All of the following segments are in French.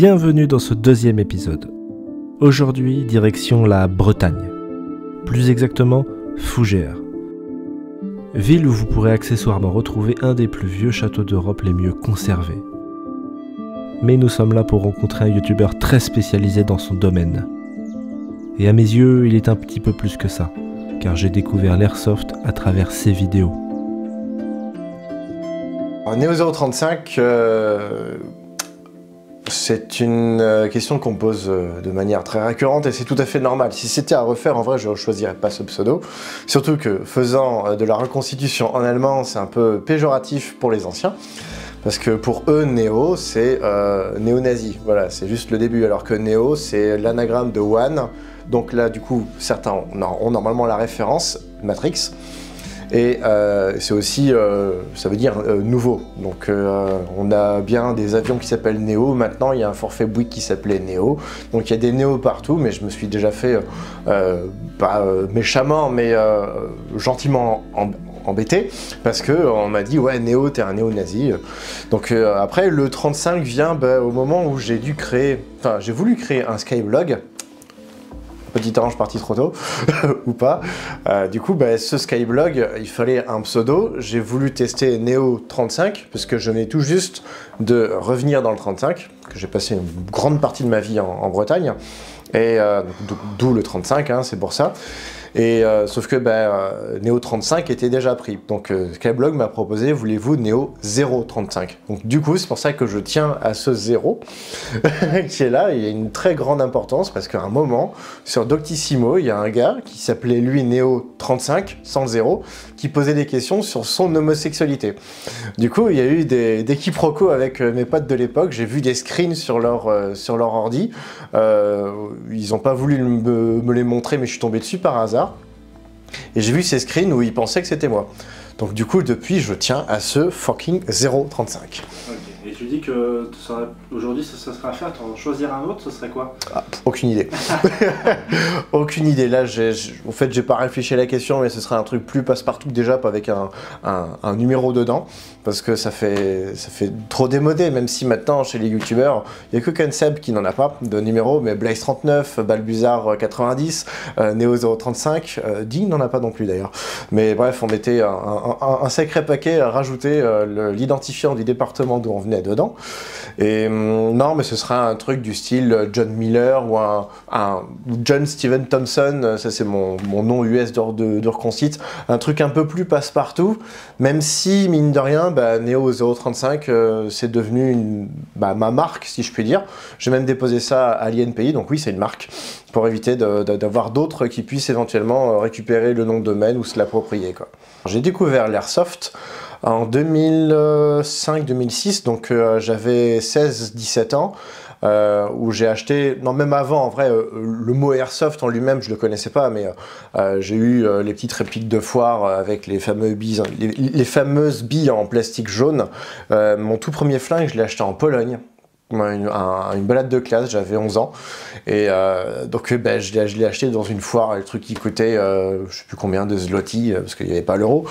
Bienvenue dans ce deuxième épisode. Aujourd'hui, direction la Bretagne. Plus exactement, Fougères. Ville où vous pourrez accessoirement retrouver un des plus vieux châteaux d'Europe les mieux conservés. Mais nous sommes là pour rencontrer un youtubeur très spécialisé dans son domaine. Et à mes yeux, il est un petit peu plus que ça, car j'ai découvert l'airsoft à travers ses vidéos. Neo035, c'est une question qu'on me pose de manière très récurrente et c'est tout à fait normal. Si c'était à refaire, en vrai, je ne choisirais pas ce pseudo. Surtout que faisant de la reconstitution en allemand, c'est un peu péjoratif pour les anciens. Parce que pour eux, Néo, c'est néo-nazi. Voilà, c'est juste le début. Alors que Néo, c'est l'anagramme de One. Donc là, du coup, certains ont normalement la référence, Matrix. Et c'est aussi, ça veut dire nouveau. Donc on a bien des avions qui s'appellent Néo. Maintenant, il y a un forfait Bouygues qui s'appelait Néo. Donc il y a des Néo partout, mais je me suis déjà fait, pas méchamment, mais gentiment embêté, parce qu'on m'a dit « Ouais, Néo, t'es un néo-nazi ». Donc après, le 35 vient au moment où j'ai voulu créer un Skyblog. Petit ange parti trop tôt, ou pas. Du coup, ce Skyblog, il fallait un pseudo. J'ai voulu tester Neo35, parce que je venais tout juste de revenir dans le 35, que j'ai passé une grande partie de ma vie en Bretagne, et d'où le 35, hein, c'est pour ça. Et sauf que Neo35 était déjà pris. Donc Skyblog m'a proposé, voulez-vous Neo 035? Donc du coup, c'est pour ça que je tiens à ce 0 qui est là. Il y a une très grande importance parce qu'à un moment, sur Doctissimo, il y a un gars qui s'appelait lui Neo35, sans 0, qui posait des questions sur son homosexualité. Du coup, il y a eu des quiproquos avec mes potes de l'époque. J'ai vu des screens sur leur ordi. Ils n'ont pas voulu me les montrer, mais je suis tombé dessus par hasard. Et j'ai vu ces screens où ils pensaient que c'était moi. Donc du coup, depuis, je tiens à ce fucking 035. Okay. Et tu dis que aujourd'hui, ça serait à faire, t'en choisir un autre, ce serait quoi? Aucune idée. Aucune idée. Là, en fait, j'ai pas réfléchi à la question, mais ce serait un truc plus passe-partout déjà, pas avec un numéro dedans, parce que ça fait trop démodé, même si maintenant, chez les youtubeurs, il n'y a que Kenseb qui n'en a pas de numéro, mais Blaze39, Balbuzard 90, Neo035, Ding n'en a pas non plus d'ailleurs. Mais bref, on mettait un sacré paquet à rajouter l'identifiant du département d'où on venait dedans. Et non, mais ce sera un truc du style John Miller ou un John Steven Thompson, ça c'est mon nom US de Reconcite, un truc un peu plus passe-partout, même si, mine de rien, Neo035 c'est devenu ma marque, si je puis dire. J'ai même déposé ça à l'INPI, donc oui, c'est une marque, pour éviter d'avoir d'autres qui puissent éventuellement récupérer le nom de domaine ou se l'approprier, quoi. J'ai découvert l'airsoft en 2005-2006, donc j'avais 16-17 ans, où j'ai acheté, non même avant en vrai, le mot airsoft en lui-même je le connaissais pas, mais j'ai eu les petites répliques de foire avec les fameuses billes en plastique jaune. Mon tout premier flingue, je l'ai acheté en Pologne. Une balade de classe, j'avais 11 ans et donc je l'ai acheté dans une foire, le truc qui coûtait je sais plus combien de zloty parce qu'il n'y avait pas l'euro,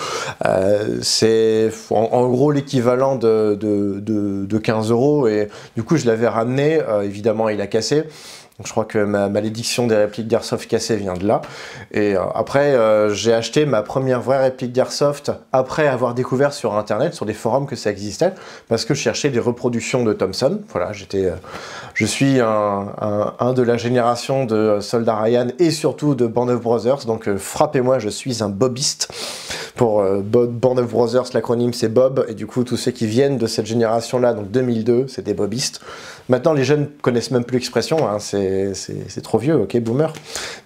c'est en gros l'équivalent de 15 € et du coup je l'avais ramené, évidemment il a cassé. Donc, je crois que ma malédiction des répliques d'airsoft cassées vient de là. Et après, j'ai acheté ma première vraie réplique d'airsoft après avoir découvert sur internet, sur des forums que ça existait, parce que je cherchais des reproductions de Thompson. Voilà, je suis un de la génération de Soldats Ryan et surtout de Band of Brothers. Donc frappez-moi, je suis un bobiste. Pour Band of Brothers, l'acronyme c'est Bob, et du coup tous ceux qui viennent de cette génération-là, donc 2002, c'est des bobistes. Maintenant les jeunes connaissent même plus l'expression, hein, c'est trop vieux, ok, boomer.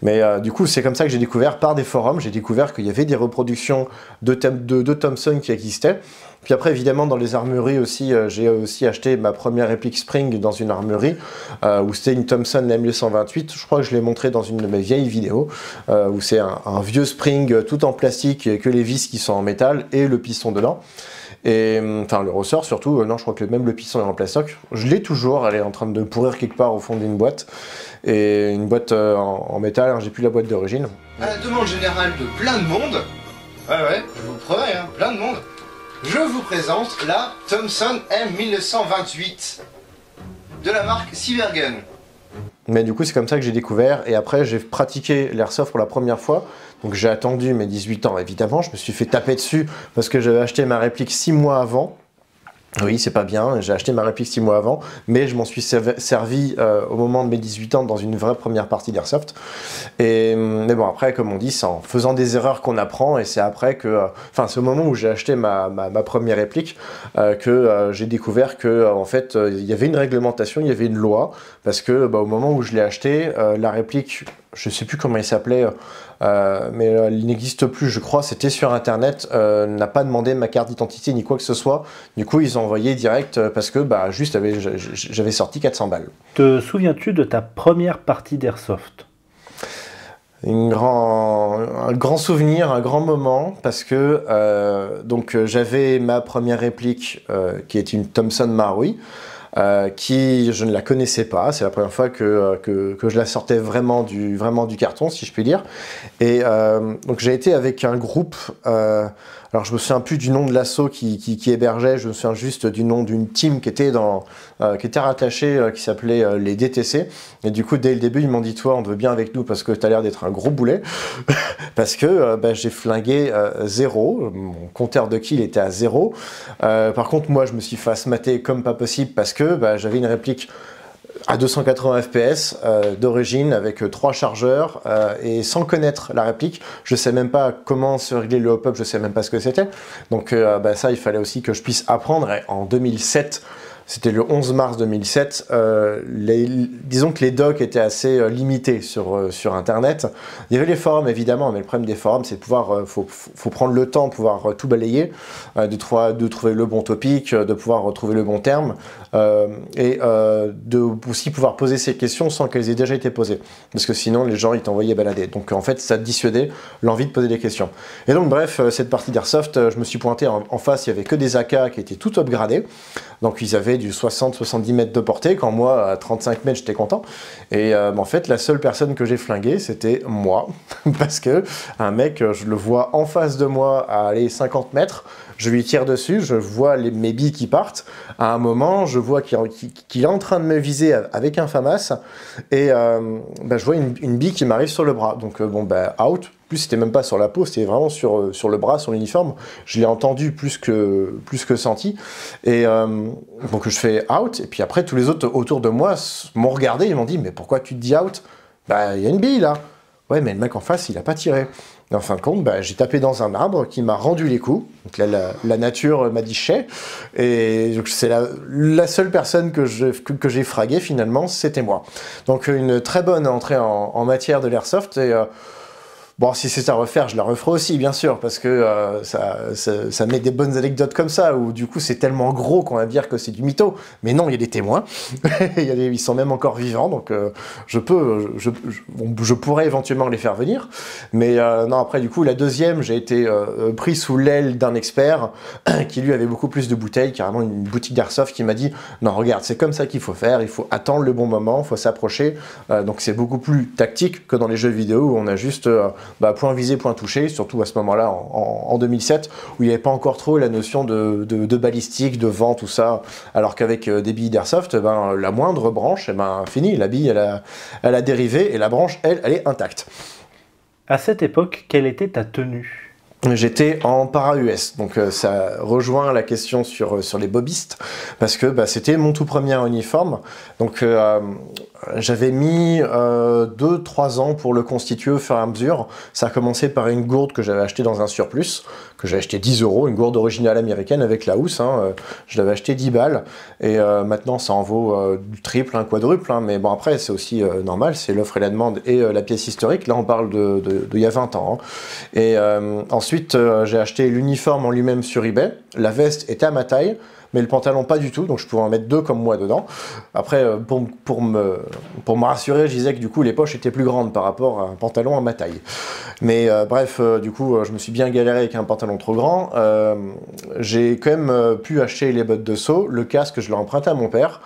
Mais du coup c'est comme ça que j'ai découvert, par des forums, j'ai découvert qu'il y avait des reproductions de Thompson qui existaient. Puis après, évidemment, dans les armureries aussi, j'ai aussi acheté ma première réplique Spring dans une armurerie, où c'était une Thompson M228. Je crois que je l'ai montré dans une de mes vieilles vidéos, où c'est un vieux Spring tout en plastique, que les vis qui sont en métal et le piston dedans. Et enfin, le ressort surtout, non, je crois que même le piston est en plastoc. Je l'ai toujours, elle est en train de pourrir quelque part au fond d'une boîte. Et une boîte en métal, hein, j'ai plus la boîte d'origine. À la demande générale de plein de monde, ouais, je vous promets, hein, plein de monde, je vous présente la Thompson M1928. de la marque Cybergun. Mais du coup, c'est comme ça que j'ai découvert. Et après, j'ai pratiqué l'airsoft pour la première fois. Donc j'ai attendu mes 18 ans, évidemment. Je me suis fait taper dessus parce que j'avais acheté ma réplique 6 mois avant. Oui, c'est pas bien, j'ai acheté ma réplique 6 mois avant, mais je m'en suis servi au moment de mes 18 ans dans une vraie première partie d'airsoft. Mais bon, après, comme on dit, c'est en faisant des erreurs qu'on apprend, et c'est après que... Enfin, c'est au moment où j'ai acheté ma première réplique que j'ai découvert que en fait, il y avait une réglementation, il y avait une loi, parce que au moment où je l'ai acheté, la réplique, je sais plus comment il s'appelait, mais il n'existe plus, je crois, c'était sur internet, n'a pas demandé ma carte d'identité ni quoi que ce soit. Du coup, ils ont envoyé direct parce que juste j'avais sorti 400 balles. Te souviens-tu de ta première partie d'airsoft? Un grand souvenir, un grand moment, parce que j'avais ma première réplique qui est une Thompson Maruy. Qui je ne la connaissais pas, c'est la première fois que je la sortais vraiment du carton, si je puis dire. Et donc j'ai été avec un groupe, alors je me souviens plus du nom de l'assaut qui hébergeait, je me souviens juste du nom d'une team qui était rattachée, qui s'appelait les DTC. Et du coup, dès le début, ils m'ont dit, toi, on te veut bien avec nous parce que tu as l'air d'être un gros boulet. Parce que j'ai flingué 0, mon compteur de kill était à 0. Par contre, moi, je me suis fait mater comme pas possible parce que j'avais une réplique à 280 fps d'origine avec 3 chargeurs et sans connaître la réplique, je sais même pas comment se régler le hop-up, je sais même pas ce que c'était. Donc ça, il fallait aussi que je puisse apprendre. Et en 2007, c'était le 11 mars 2007, disons que les docs étaient assez limités sur Internet. Il y avait les forums évidemment, mais le problème des forums, c'est de pouvoir, faut prendre le temps de pouvoir tout balayer, de trouver le bon topic, de pouvoir retrouver le bon terme, et de aussi pouvoir poser ces questions sans qu'elles aient déjà été posées. Parce que sinon, les gens, ils t'envoyaient balader. Donc en fait, ça dissuadait l'envie de poser des questions. Et donc bref, cette partie d'airsoft, je me suis pointé en face, il n'y avait que des AK qui étaient tout upgradés. Donc ils avaient du 60-70 mètres de portée, quand moi, à 35 mètres, j'étais content. Et en fait, la seule personne que j'ai flinguée, c'était moi. Parce que un mec, je le vois en face de moi à aller 50 mètres, je lui tire dessus, je vois mes billes qui partent. À un moment, je vois qu'il est en train de me viser avec un FAMAS, et je vois une bille qui m'arrive sur le bras. Donc out. Plus c'était même pas sur la peau, c'était vraiment sur le bras, sur l'uniforme. Je l'ai entendu plus que senti. Et donc je fais out, et puis après tous les autres autour de moi m'ont regardé, ils m'ont dit, mais pourquoi tu te dis out? Il y a une bille là. Ouais, mais le mec en face, il a pas tiré. Et en fin de compte, j'ai tapé dans un arbre qui m'a rendu les coups. Donc là, la nature m'a dit chais. Et c'est la seule personne que j'ai fragué finalement, c'était moi. Donc une très bonne entrée en matière de l'airsoft. Et bon, si c'est à refaire, je la referai aussi, bien sûr, parce que ça met des bonnes anecdotes comme ça, où du coup c'est tellement gros qu'on va dire que c'est du mytho. Mais non, il y a des témoins, ils sont même encore vivants, donc je pourrais éventuellement les faire venir. Mais non, après du coup, la deuxième, j'ai été pris sous l'aile d'un expert qui lui avait beaucoup plus de bouteilles, carrément une boutique d'airsoft qui m'a dit, non, regarde, c'est comme ça qu'il faut faire, il faut attendre le bon moment, il faut s'approcher. Donc c'est beaucoup plus tactique que dans les jeux vidéo où on a juste... point visé, point touché, surtout à ce moment-là, en 2007, où il n'y avait pas encore trop la notion de balistique, de vent, tout ça, alors qu'avec des billes d'airsoft, la moindre branche, fini, la bille, elle a dérivé, et la branche, elle est intacte. À cette époque, quelle était ta tenue ? J'étais en para-US, donc ça rejoint la question sur les bobistes, parce que c'était mon tout premier uniforme, donc j'avais mis 2-3 ans pour le constituer au fur et à mesure. Ça a commencé par une gourde que j'avais achetée dans un surplus, que j'ai acheté 10 €, une gourde originale américaine avec la housse, je l'avais acheté 10 balles, et maintenant ça en vaut du triple, un quadruple, mais bon après c'est aussi normal, c'est l'offre et la demande et la pièce historique, là on parle de il y a 20 ans. Et ensuite j'ai acheté l'uniforme en lui-même sur eBay, la veste était à ma taille, mais le pantalon pas du tout, donc je pouvais en mettre 2 comme moi dedans. Après, pour me rassurer, je disais que du coup les poches étaient plus grandes par rapport à un pantalon à ma taille. Mais bref, du coup je me suis bien galéré avec un pantalon trop grand. J'ai quand même pu acheter les bottes de saut, le casque je l'ai emprunté à mon père.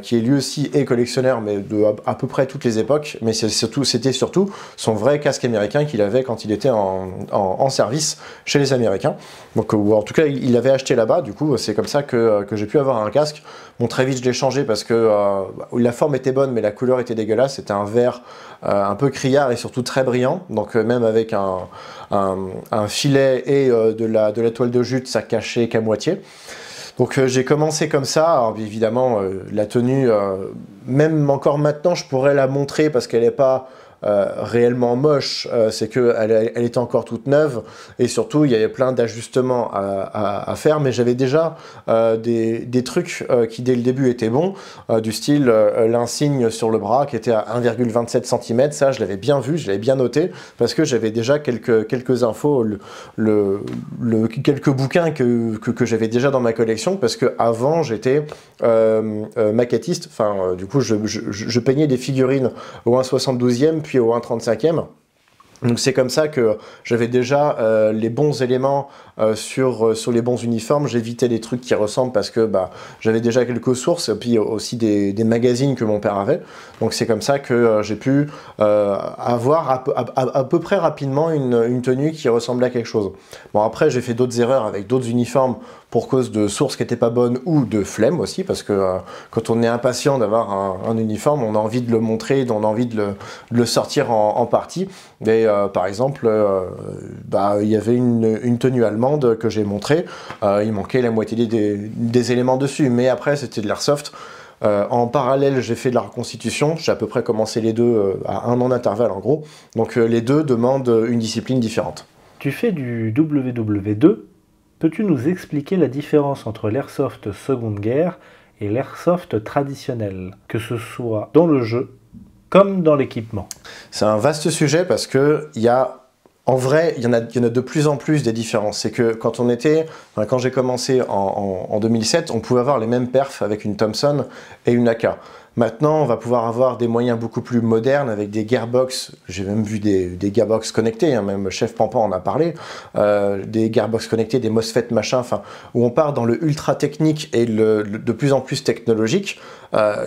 qui est lui aussi est collectionneur, mais de à peu près toutes les époques, mais c'était surtout son vrai casque américain qu'il avait quand il était en service chez les Américains. Donc, ou en tout cas, il l'avait acheté là-bas, du coup, c'est comme ça que j'ai pu avoir un casque. Bon, très vite, je l'ai changé parce que la forme était bonne, mais la couleur était dégueulasse. C'était un vert un peu criard et surtout très brillant. Donc, même avec un filet et de la toile de jute, ça cachait qu'à moitié. Donc j'ai commencé comme ça. Alors, évidemment, la tenue, même encore maintenant, je pourrais la montrer parce qu'elle n'est pas réellement moche, c'est qu'elle elle était encore toute neuve, et surtout il y avait plein d'ajustements à faire, mais j'avais déjà des trucs qui dès le début étaient bons, du style l'insigne sur le bras qui était à 1,27 cm, ça je l'avais bien vu, je l'avais bien noté, parce que j'avais déjà quelques infos, quelques bouquins que j'avais déjà dans ma collection, parce que avant j'étais maquettiste, enfin du coup je peignais des figurines au 1/72e, puis au 1/35e. Donc c'est comme ça que j'avais déjà les bons éléments sur les bons uniformes. J'évitais les trucs qui ressemblent parce que j'avais déjà quelques sources, et puis aussi des magazines que mon père avait. Donc c'est comme ça que j'ai pu avoir à peu près rapidement une tenue qui ressemblait à quelque chose. Bon, après j'ai fait d'autres erreurs avec d'autres uniformes pour cause de sources qui n'étaient pas bonnes ou de flemme aussi, parce que quand on est impatient d'avoir un uniforme, on a envie de le montrer, on a envie de le sortir en partie. Et par exemple, il y avait une tenue allemande que j'ai montrée, il manquait la moitié des éléments dessus, mais après c'était de l'airsoft. En parallèle, j'ai fait de la reconstitution, j'ai à peu près commencé les deux à 1 an d'intervalle en gros, donc les deux demandent une discipline différente. Tu fais du WW2. Peux-tu nous expliquer la différence entre l'airsoft Seconde Guerre et l'airsoft traditionnel, que ce soit dans le jeu comme dans l'équipement? C'est un vaste sujet parce que en vrai, il y en a de plus en plus des différences. C'est que quand j'ai commencé en 2007, on pouvait avoir les mêmes perfs avec une Thompson et une AK. Maintenant, on va pouvoir avoir des moyens beaucoup plus modernes avec des gearbox. J'ai même vu des gearbox connectés, hein, même Chef Pampan en a parlé. Des gearbox connectés, des MOSFET machin, où on part dans le ultra technique et de plus en plus technologique,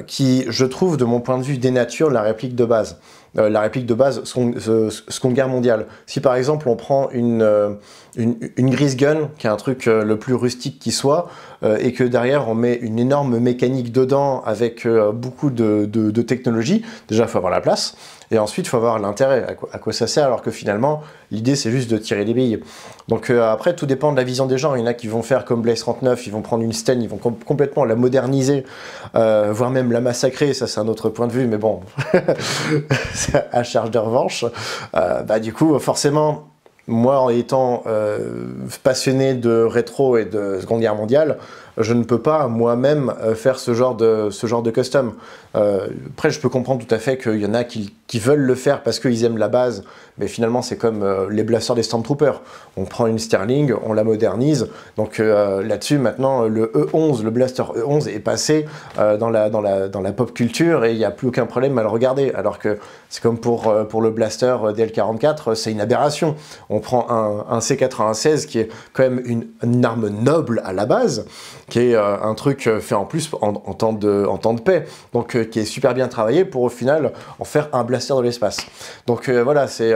qui, je trouve, de mon point de vue, dénature la réplique de base. La réplique de base, Seconde Guerre mondiale. Si par exemple on prend une Grease Gun, qui est un truc le plus rustique qui soit, et que derrière on met une énorme mécanique dedans avec beaucoup de technologie, déjà il faut avoir la place, et ensuite il faut avoir l'intérêt, à quoi ça sert, alors que finalement l'idée c'est juste de tirer des billes. Donc après tout dépend de la vision des gens, il y en a qui vont faire comme Blaze 39, ils vont prendre une Sten, ils vont complètement la moderniser, voire même la massacrer, ça c'est un autre point de vue, mais bon, à charge de revanche. Du coup forcément, moi en étant passionné de rétro et de Seconde Guerre mondiale, je ne peux pas moi-même faire ce genre de custom. Après, je peux comprendre tout à fait qu'il y en a qui veulent le faire parce qu'ils aiment la base, mais finalement c'est comme les blasters des Stormtroopers. On prend une Sterling, on la modernise, donc là-dessus maintenant le E11, le blaster E11 est passé dans la pop culture et il n'y a plus aucun problème à le regarder, alors que c'est comme pour le blaster DL44, c'est une aberration. On prend un C96 qui est quand même une arme noble à la base, qui est un truc fait en plus en temps de paix, donc qui est super bien travaillé pour au final en faire un blaster de l'espace. Donc voilà, c'est...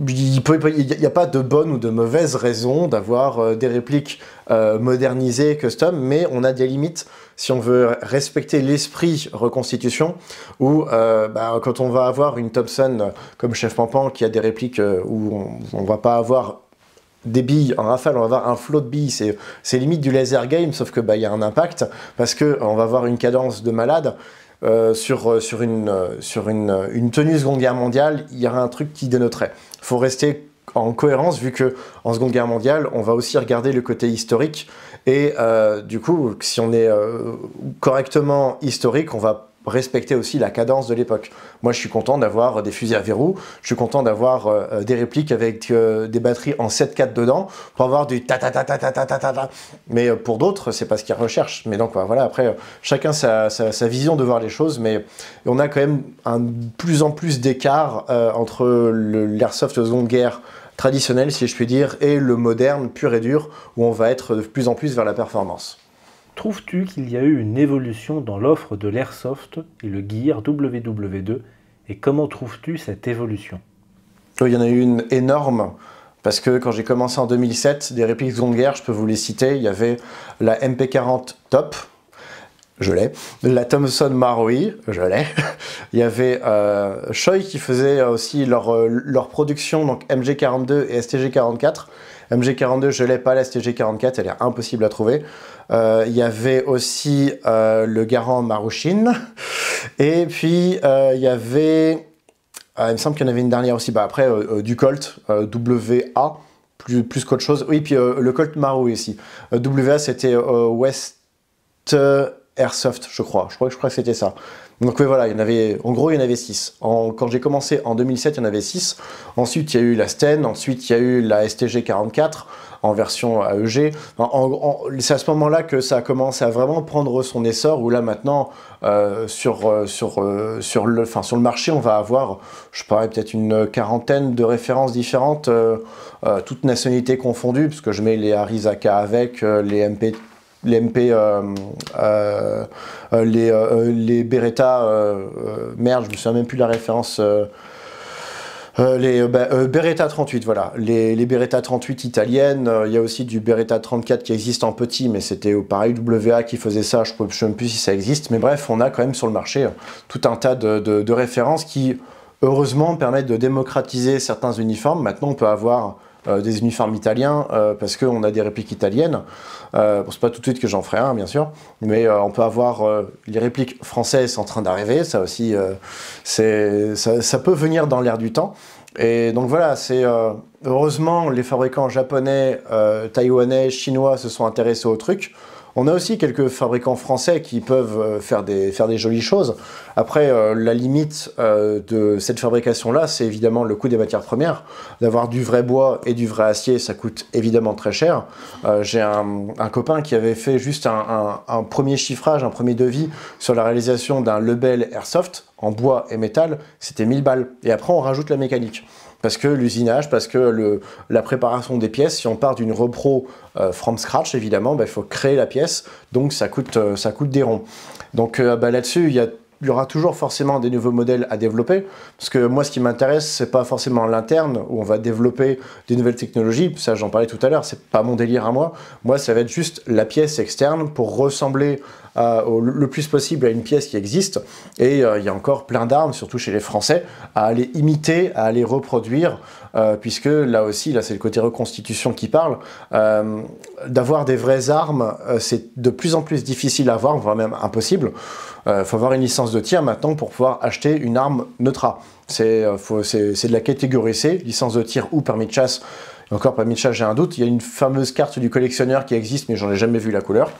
il n'y a pas de bonne ou de mauvaise raison d'avoir des répliques modernisées, custom, mais on a des limites si on veut respecter l'esprit reconstitution, où quand on va avoir une Thompson comme Chef Pampan qui a des répliques où on va pas avoir des billes en rafale, on va avoir un flot de billes, c'est limite du laser game, sauf que y a un impact, parce qu'on va avoir une cadence de malade. Sur une tenue Seconde Guerre mondiale, il y aura un truc qui dénoterait. Il faut rester en cohérence, vu que en Seconde Guerre mondiale, on va aussi regarder le côté historique, et du coup, si on est correctement historique, on va respecter aussi la cadence de l'époque. Moi, je suis content d'avoir des fusils à verrou, je suis content d'avoir des répliques avec des batteries en 7/4 dedans, pour avoir du ta-ta-ta-ta-ta-ta-ta-ta. Mais pour d'autres, c'est pas ce qu'ils recherchent. Mais donc, voilà, après, chacun sa vision de voir les choses, mais on a quand même de plus en plus d'écart entre l'airsoft Seconde Guerre traditionnel, si je puis dire, et le moderne pur et dur, où on va être de plus en plus vers la performance. Trouves-tu qu'il y a eu une évolution dans l'offre de l'Airsoft et le Gear WW2 et comment trouves-tu cette évolution? Il y en a eu une énorme, parce que quand j'ai commencé en 2007, des répliques seconde guerre, je peux vous les citer, il y avait la MP40 Top, je l'ai, la Thompson Marui, je l'ai, il y avait Choi qui faisait aussi leur production, donc MG42 et STG44, MG42 je l'ai pas, la STG44 elle est impossible à trouver, il y avait aussi le Garand Marushin, et puis il y avait... il me semble qu'il y en avait une dernière aussi, après du Colt, WA, plus qu'autre chose. Oui, puis le Colt Maru aussi. WA c'était West Airsoft, je crois que c'était ça. Donc oui, voilà, en gros il y en avait 6. Quand j'ai commencé en 2007, il y en avait 6. Ensuite il y a eu la Sten, ensuite il y a eu la STG 44 en version AEG. C'est à ce moment-là que ça a commencé à vraiment prendre son essor, où là maintenant, sur le marché, on va avoir, je parie peut-être une quarantaine de références différentes, toutes nationalités confondues, parce que je mets les Arizaka avec, les MP, les Beretta, merde, je me souviens même plus de la référence. Beretta 38, voilà, les Beretta 38 italiennes, il y a aussi du Beretta 34 qui existe en petit, mais c'était pareil WA qui faisait ça, je ne sais même plus si ça existe, mais bref, on a quand même sur le marché tout un tas de références qui, heureusement, permettent de démocratiser certains uniformes. Maintenant, on peut avoir des uniformes italiens parce qu'on a des répliques italiennes. Bon, c'est pas tout de suite que j'en ferai un, bien sûr, mais on peut avoir les répliques françaises en train d'arriver. Ça aussi, ça peut venir dans l'air du temps. Et donc voilà, heureusement les fabricants japonais, taïwanais, chinois se sont intéressés au truc. On a aussi quelques fabricants français qui peuvent faire des jolies choses. Après, la limite de cette fabrication-là, c'est évidemment le coût des matières premières. D'avoir du vrai bois et du vrai acier, ça coûte évidemment très cher. J'ai un copain qui avait fait juste un premier chiffrage, un premier devis sur la réalisation d'un Lebel Airsoft en bois et métal. C'était 1000 balles. Et après, on rajoute la mécanique. Parce que l'usinage, parce que la préparation des pièces, si on part d'une repro from scratch, évidemment, il faut créer la pièce, donc ça coûte des ronds. Donc là-dessus, il y aura toujours forcément des nouveaux modèles à développer, parce que moi, ce qui m'intéresse, c'est pas forcément l'interne, où on va développer des nouvelles technologies, ça j'en parlais tout à l'heure, c'est pas mon délire à moi. Moi, ça va être juste la pièce externe pour ressembler le plus possible à une pièce qui existe, et il y a encore plein d'armes, surtout chez les Français, à aller imiter, à aller reproduire, puisque là aussi, là c'est le côté reconstitution qui parle, d'avoir des vraies armes, c'est de plus en plus difficile à avoir, voire même impossible. Faut avoir une licence de tir maintenant pour pouvoir acheter une arme neutra. C'est de la catégorie C, licence de tir ou permis de chasse. Et encore permis de chasse, j'ai un doute. Il y a une fameuse carte du collectionneur qui existe, mais j'en ai jamais vu la couleur.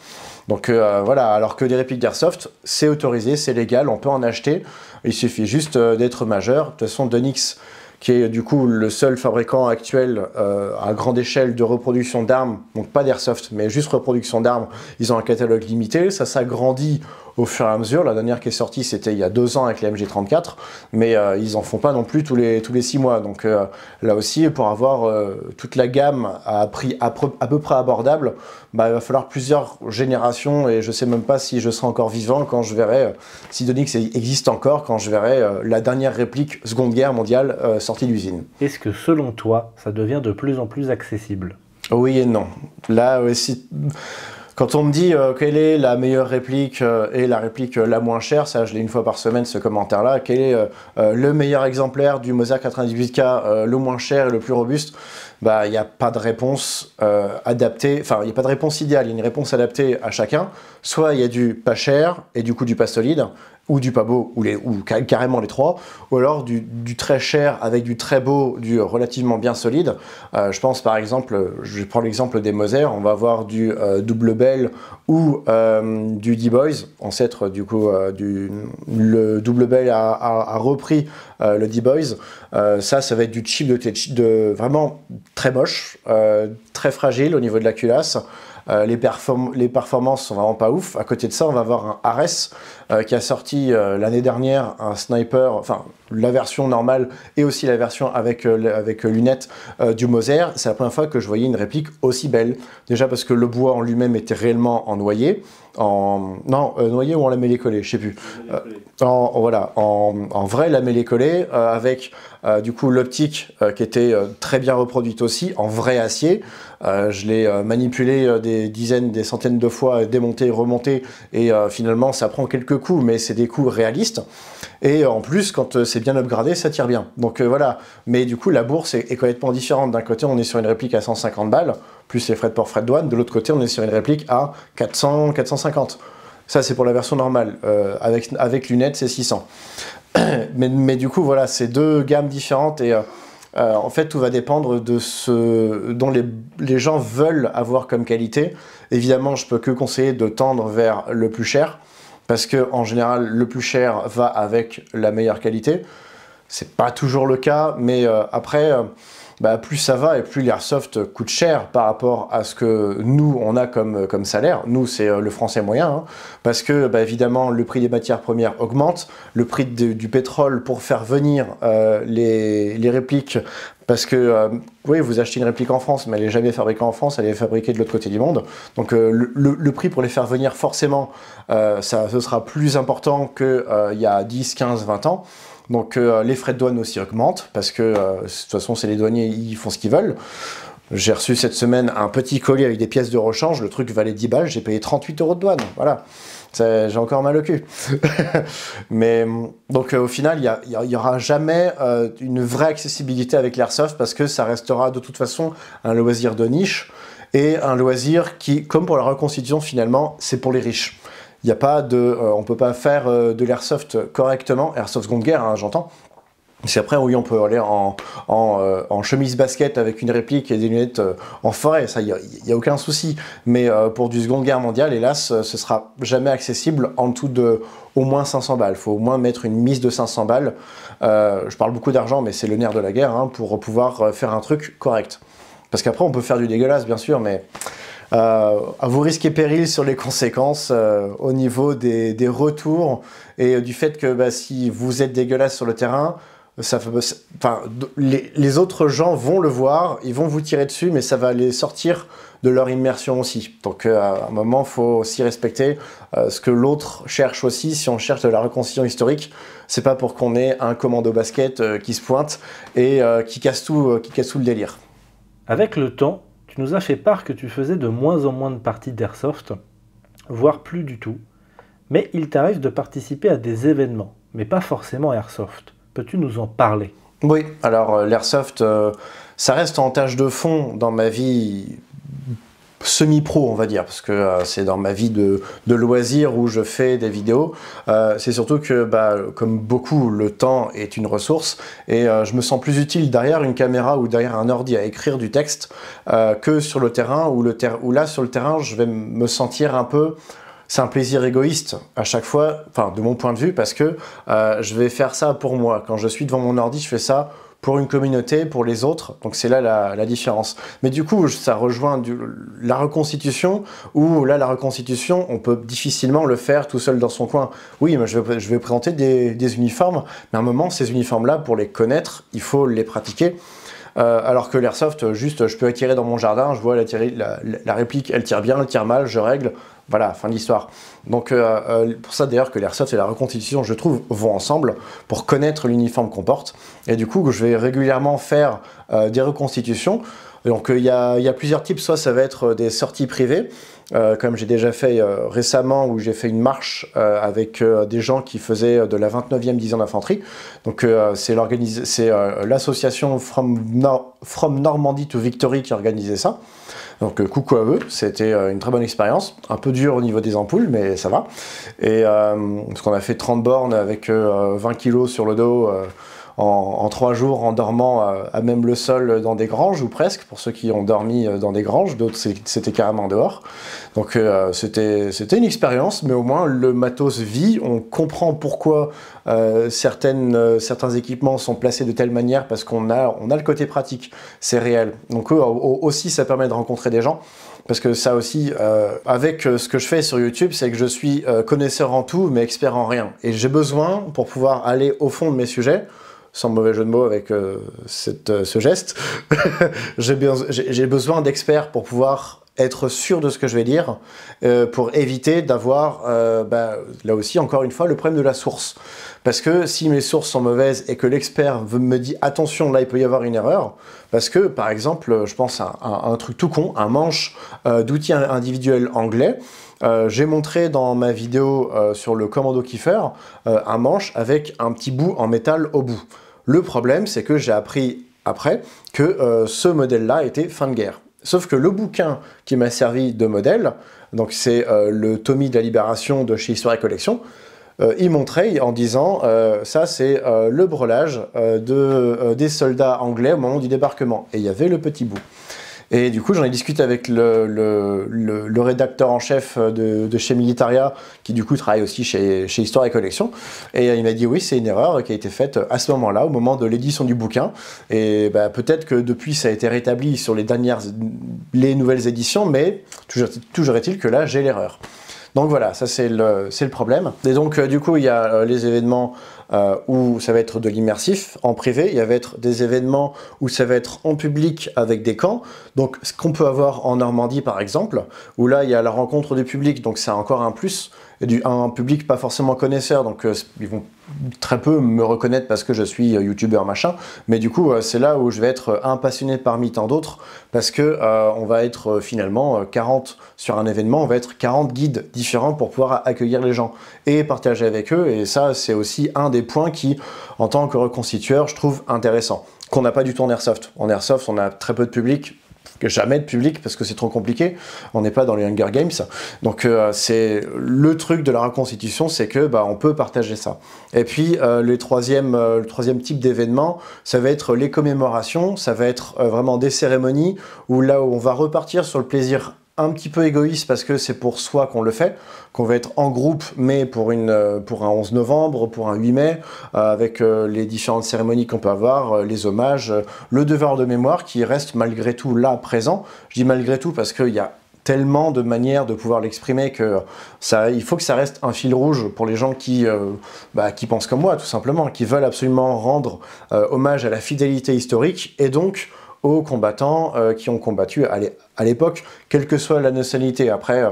Donc voilà, alors que les répliques d'Airsoft, c'est autorisé, c'est légal, on peut en acheter. Il suffit juste d'être majeur. De toute façon, Donix, qui est du coup le seul fabricant actuel à grande échelle de reproduction d'armes, donc pas d'airsoft, mais juste reproduction d'armes, ils ont un catalogue limité, ça s'agrandit au fur et à mesure. La dernière qui est sortie, c'était il y a 2 ans avec les MG34, mais ils en font pas non plus tous les 6 mois. Donc là aussi, pour avoir toute la gamme à prix à peu près abordable, il va falloir plusieurs générations, et je sais même pas si je serai encore vivant quand je verrai, si Donix existe encore, quand je verrai la dernière réplique Seconde Guerre mondiale sortie d'usine. Est-ce que selon toi, ça devient de plus en plus accessible? Oui et non. Là aussi... Quand on me dit quelle est la meilleure réplique et la réplique la moins chère, ça je l'ai une fois par semaine ce commentaire-là, quel est le meilleur exemplaire du Moser 98K, le moins cher et le plus robuste, il n'y a pas de réponse adaptée, enfin il n'y a pas de réponse idéale, il y a une réponse adaptée à chacun. Soit il y a du pas cher et du coup du pas solide, ou du pas beau, ou carrément les trois, ou alors du très cher avec du très beau, du relativement bien solide. Je pense par exemple, je vais prendre l'exemple des Moser, on va avoir du Double Bell ou du D-Boys, ancêtre du coup, le Double Bell a repris le D-Boys. Ça va être du chip de vraiment très moche, très fragile au niveau de la culasse. Les performances sont vraiment pas ouf. À côté de ça, on va avoir un Ares qui a sorti l'année dernière un sniper, enfin la version normale et aussi la version avec lunettes du Moser. C'est la première fois que je voyais une réplique aussi belle. Déjà parce que le bois en lui-même était réellement en noyer. Non, noyer ou en lamellé-collé, je sais plus. En vrai lamellé-collé, avec du coup l'optique qui était très bien reproduite aussi, en vrai acier. Je l'ai manipulé des dizaines, des centaines de fois, démonté, remonté, et finalement ça prend quelques coups, mais c'est des coups réalistes. Et en plus, quand c'est bien upgradé, ça tire bien. Donc voilà. Mais du coup, la bourse est complètement différente. D'un côté, on est sur une réplique à 150 balles, plus les frais de port, frais de douane. De l'autre côté, on est sur une réplique à 400, 450. Ça, c'est pour la version normale. Avec lunettes, c'est 600. mais du coup, voilà, c'est deux gammes différentes et en fait, tout va dépendre de ce dont les gens veulent avoir comme qualité. Évidemment, je peux que conseiller de tendre vers le plus cher parce que en général, le plus cher va avec la meilleure qualité. C'est pas toujours le cas, mais après, plus ça va et plus l'airsoft coûte cher par rapport à ce que nous, on a comme salaire. Nous, c'est le français moyen, hein, parce que, évidemment, le prix des matières premières augmente, le prix du pétrole pour faire venir les répliques, parce que, oui, vous achetez une réplique en France, mais elle n'est jamais fabriquée en France, elle est fabriquée de l'autre côté du monde. Donc, le prix pour les faire venir, forcément, ce sera plus important qu'il y a 10, 15, 20 ans. Donc les frais de douane aussi augmentent, parce que de toute façon, c'est les douaniers, ils font ce qu'ils veulent. J'ai reçu cette semaine un petit colis avec des pièces de rechange, le truc valait 10 balles, j'ai payé 38 € de douane, voilà. J'ai encore mal au cul. Mais donc au final, il y aura jamais une vraie accessibilité avec l'airsoft, parce que ça restera de toute façon un loisir de niche, et un loisir qui, comme pour la reconstitution finalement, c'est pour les riches. Il n'y a pas de, on peut pas faire de l'airsoft correctement, airsoft seconde guerre, hein, j'entends. C'est après, oui, on peut aller en chemise basket avec une réplique et des lunettes en forêt, ça, il n'y a aucun souci. Mais pour du seconde guerre mondiale, hélas, ce sera jamais accessible en dessous de au moins 500 balles. Il faut au moins mettre une mise de 500 balles. Je parle beaucoup d'argent, mais c'est le nerf de la guerre, hein, pour pouvoir faire un truc correct. Parce qu'après, on peut faire du dégueulasse, bien sûr, mais à vos risques et périls sur les conséquences au niveau des retours et du fait que si vous êtes dégueulasse sur le terrain, les autres gens vont le voir, ils vont vous tirer dessus, mais ça va les sortir de leur immersion aussi. Donc à un moment, il faut aussi respecter ce que l'autre cherche aussi. Si on cherche de la reconstitution historique, c'est pas pour qu'on ait un commando basket qui se pointe et qui casse tout le délire. Avec le temps, tu nous as fait part que tu faisais de moins en moins de parties d'airsoft, voire plus du tout, mais il t'arrive de participer à des événements, mais pas forcément airsoft. Peux-tu nous en parler? Oui, alors l'airsoft, ça reste en tâche de fond dans ma vie semi-pro, on va dire, parce que c'est dans ma vie de loisir où je fais des vidéos. C'est surtout que, comme beaucoup, le temps est une ressource et je me sens plus utile derrière une caméra ou derrière un ordi à écrire du texte que sur le terrain, où là, sur le terrain, je vais me sentir un peu... C'est un plaisir égoïste à chaque fois, enfin de mon point de vue, parce que je vais faire ça pour moi. Quand je suis devant mon ordi, je fais ça pour une communauté, pour les autres. Donc c'est là la différence. Mais du coup, ça rejoint la reconstitution, où là, la reconstitution, on peut difficilement le faire tout seul dans son coin. Oui, moi, je vais présenter des uniformes, mais à un moment, ces uniformes-là, pour les connaître, il faut les pratiquer. Alors que l'airsoft, juste, je peux attirer dans mon jardin, je vois la réplique, elle tire bien, elle tire mal, je règle. Voilà, fin de l'histoire. Donc pour ça d'ailleurs que l'airsoft et la reconstitution, je trouve, vont ensemble pour connaître l'uniforme qu'on porte. Et du coup, je vais régulièrement faire des reconstitutions. Donc il y a plusieurs types, soit ça va être des sorties privées, comme j'ai déjà fait récemment, où j'ai fait une marche avec des gens qui faisaient de la 29e division d'infanterie. Donc c'est l'association From Normandy to Victory qui organisait ça. Donc coucou à eux, c'était une très bonne expérience, un peu dur au niveau des ampoules, mais ça va. Et parce qu'on a fait 30 bornes avec 20 kilos sur le dos en 3 jours, en dormant à même le sol dans des granges, ou presque, pour ceux qui ont dormi dans des granges, d'autres c'était carrément dehors. Donc c'était une expérience, mais au moins le matos vit, on comprend pourquoi certains équipements sont placés de telle manière, parce qu'on a le côté pratique, c'est réel. Donc aussi ça permet de rencontrer des gens, parce que ça aussi, avec ce que je fais sur YouTube, c'est que je suis connaisseur en tout, mais expert en rien. Et j'ai besoin, pour pouvoir aller au fond de mes sujets, sans mauvais jeu de mots avec ce geste, j'ai besoin d'experts pour pouvoir être sûr de ce que je vais dire pour éviter d'avoir, là aussi, encore une fois, le problème de la source. Parce que si mes sources sont mauvaises et que l'expert me dit « attention, là, il peut y avoir une erreur », parce que, par exemple, je pense à un truc tout con, un manche d'outils individuels anglais. J'ai montré dans ma vidéo sur le commando Kiefer un manche avec un petit bout en métal au bout. Le problème, c'est que j'ai appris après que ce modèle-là était fin de guerre. Sauf que le bouquin qui m'a servi de modèle, donc c'est le Tommy de la Libération de chez Histoire et Collection, il montrait en disant ça c'est le breulage des soldats anglais au moment du débarquement. Et il y avait le petit bout. Et du coup, j'en ai discuté avec le rédacteur en chef de chez Militaria, qui du coup travaille aussi chez Histoire et Collection. Et il m'a dit oui, c'est une erreur qui a été faite à ce moment-là, au moment de l'édition du bouquin. Et peut-être que depuis, ça a été rétabli sur les nouvelles éditions, mais toujours est-il que là, j'ai l'erreur. Donc voilà, ça c'est le problème. Et donc du coup, il y a les événements où ça va être de l'immersif en privé, il va être des événements où ça va être en public avec des camps. Donc ce qu'on peut avoir en Normandie par exemple, où là il y a la rencontre du public, donc c'est encore un plus, et un public pas forcément connaisseur, donc ils vont très peu me reconnaître parce que je suis youtubeur machin, mais du coup c'est là où je vais être un passionné parmi tant d'autres, parce que on va être finalement 40 sur un événement, on va être 40 guides différents pour pouvoir accueillir les gens et partager avec eux, et ça c'est aussi un des points qui, en tant que reconstitueur, je trouve intéressant, qu'on n'a pas du tout en Airsoft. En Airsoft, on a très peu de public, jamais de public parce que c'est trop compliqué, on n'est pas dans les Hunger Games, donc c'est le truc de la reconstitution, c'est que on peut partager ça. Et puis le troisième type d'événement, ça va être les commémorations, ça va être vraiment des cérémonies où là où on va repartir sur le plaisir un petit peu égoïste parce que c'est pour soi qu'on le fait, qu'on va être en groupe, mais pour un 11 novembre, pour un 8 mai, avec les différentes cérémonies qu'on peut avoir, les hommages, le devoir de mémoire qui reste malgré tout là présent. Je dis malgré tout parce qu'il y a tellement de manières de pouvoir l'exprimer que il faut que ça reste un fil rouge pour les gens qui pensent comme moi, tout simplement, qui veulent absolument rendre hommage à la fidélité historique et donc aux combattants qui ont combattu à l'époque, quelle que soit la nationalité. Après,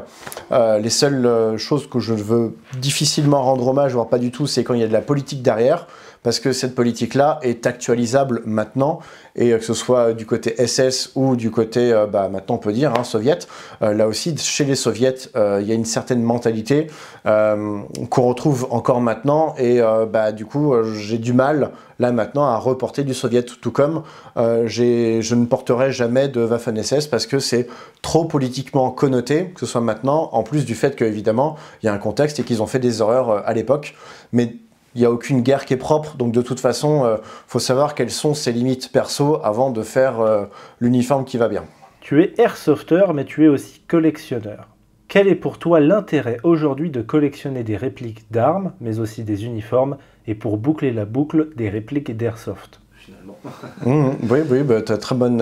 les seules choses que je veux difficilement rendre hommage, voire pas du tout, c'est quand il y a de la politique derrière, parce que cette politique-là est actualisable maintenant, et que ce soit du côté SS ou du côté, maintenant on peut dire, soviète, là aussi, chez les soviets, il y a une certaine mentalité qu'on retrouve encore maintenant, et du coup, j'ai du mal, là maintenant, à reporter du soviet, tout comme je ne porterai jamais de Waffen-SS, parce que c'est trop politiquement connoté, que ce soit maintenant, en plus du fait qu'évidemment, il y a un contexte et qu'ils ont fait des horreurs à l'époque, mais il n'y a aucune guerre qui est propre, donc de toute façon, faut savoir quelles sont ses limites perso avant de faire l'uniforme qui va bien. Tu es airsofter, mais tu es aussi collectionneur. Quel est pour toi l'intérêt aujourd'hui de collectionner des répliques d'armes, mais aussi des uniformes, et pour boucler la boucle, des répliques d'airsoft ? Finalement. Oui, tu as très bonne...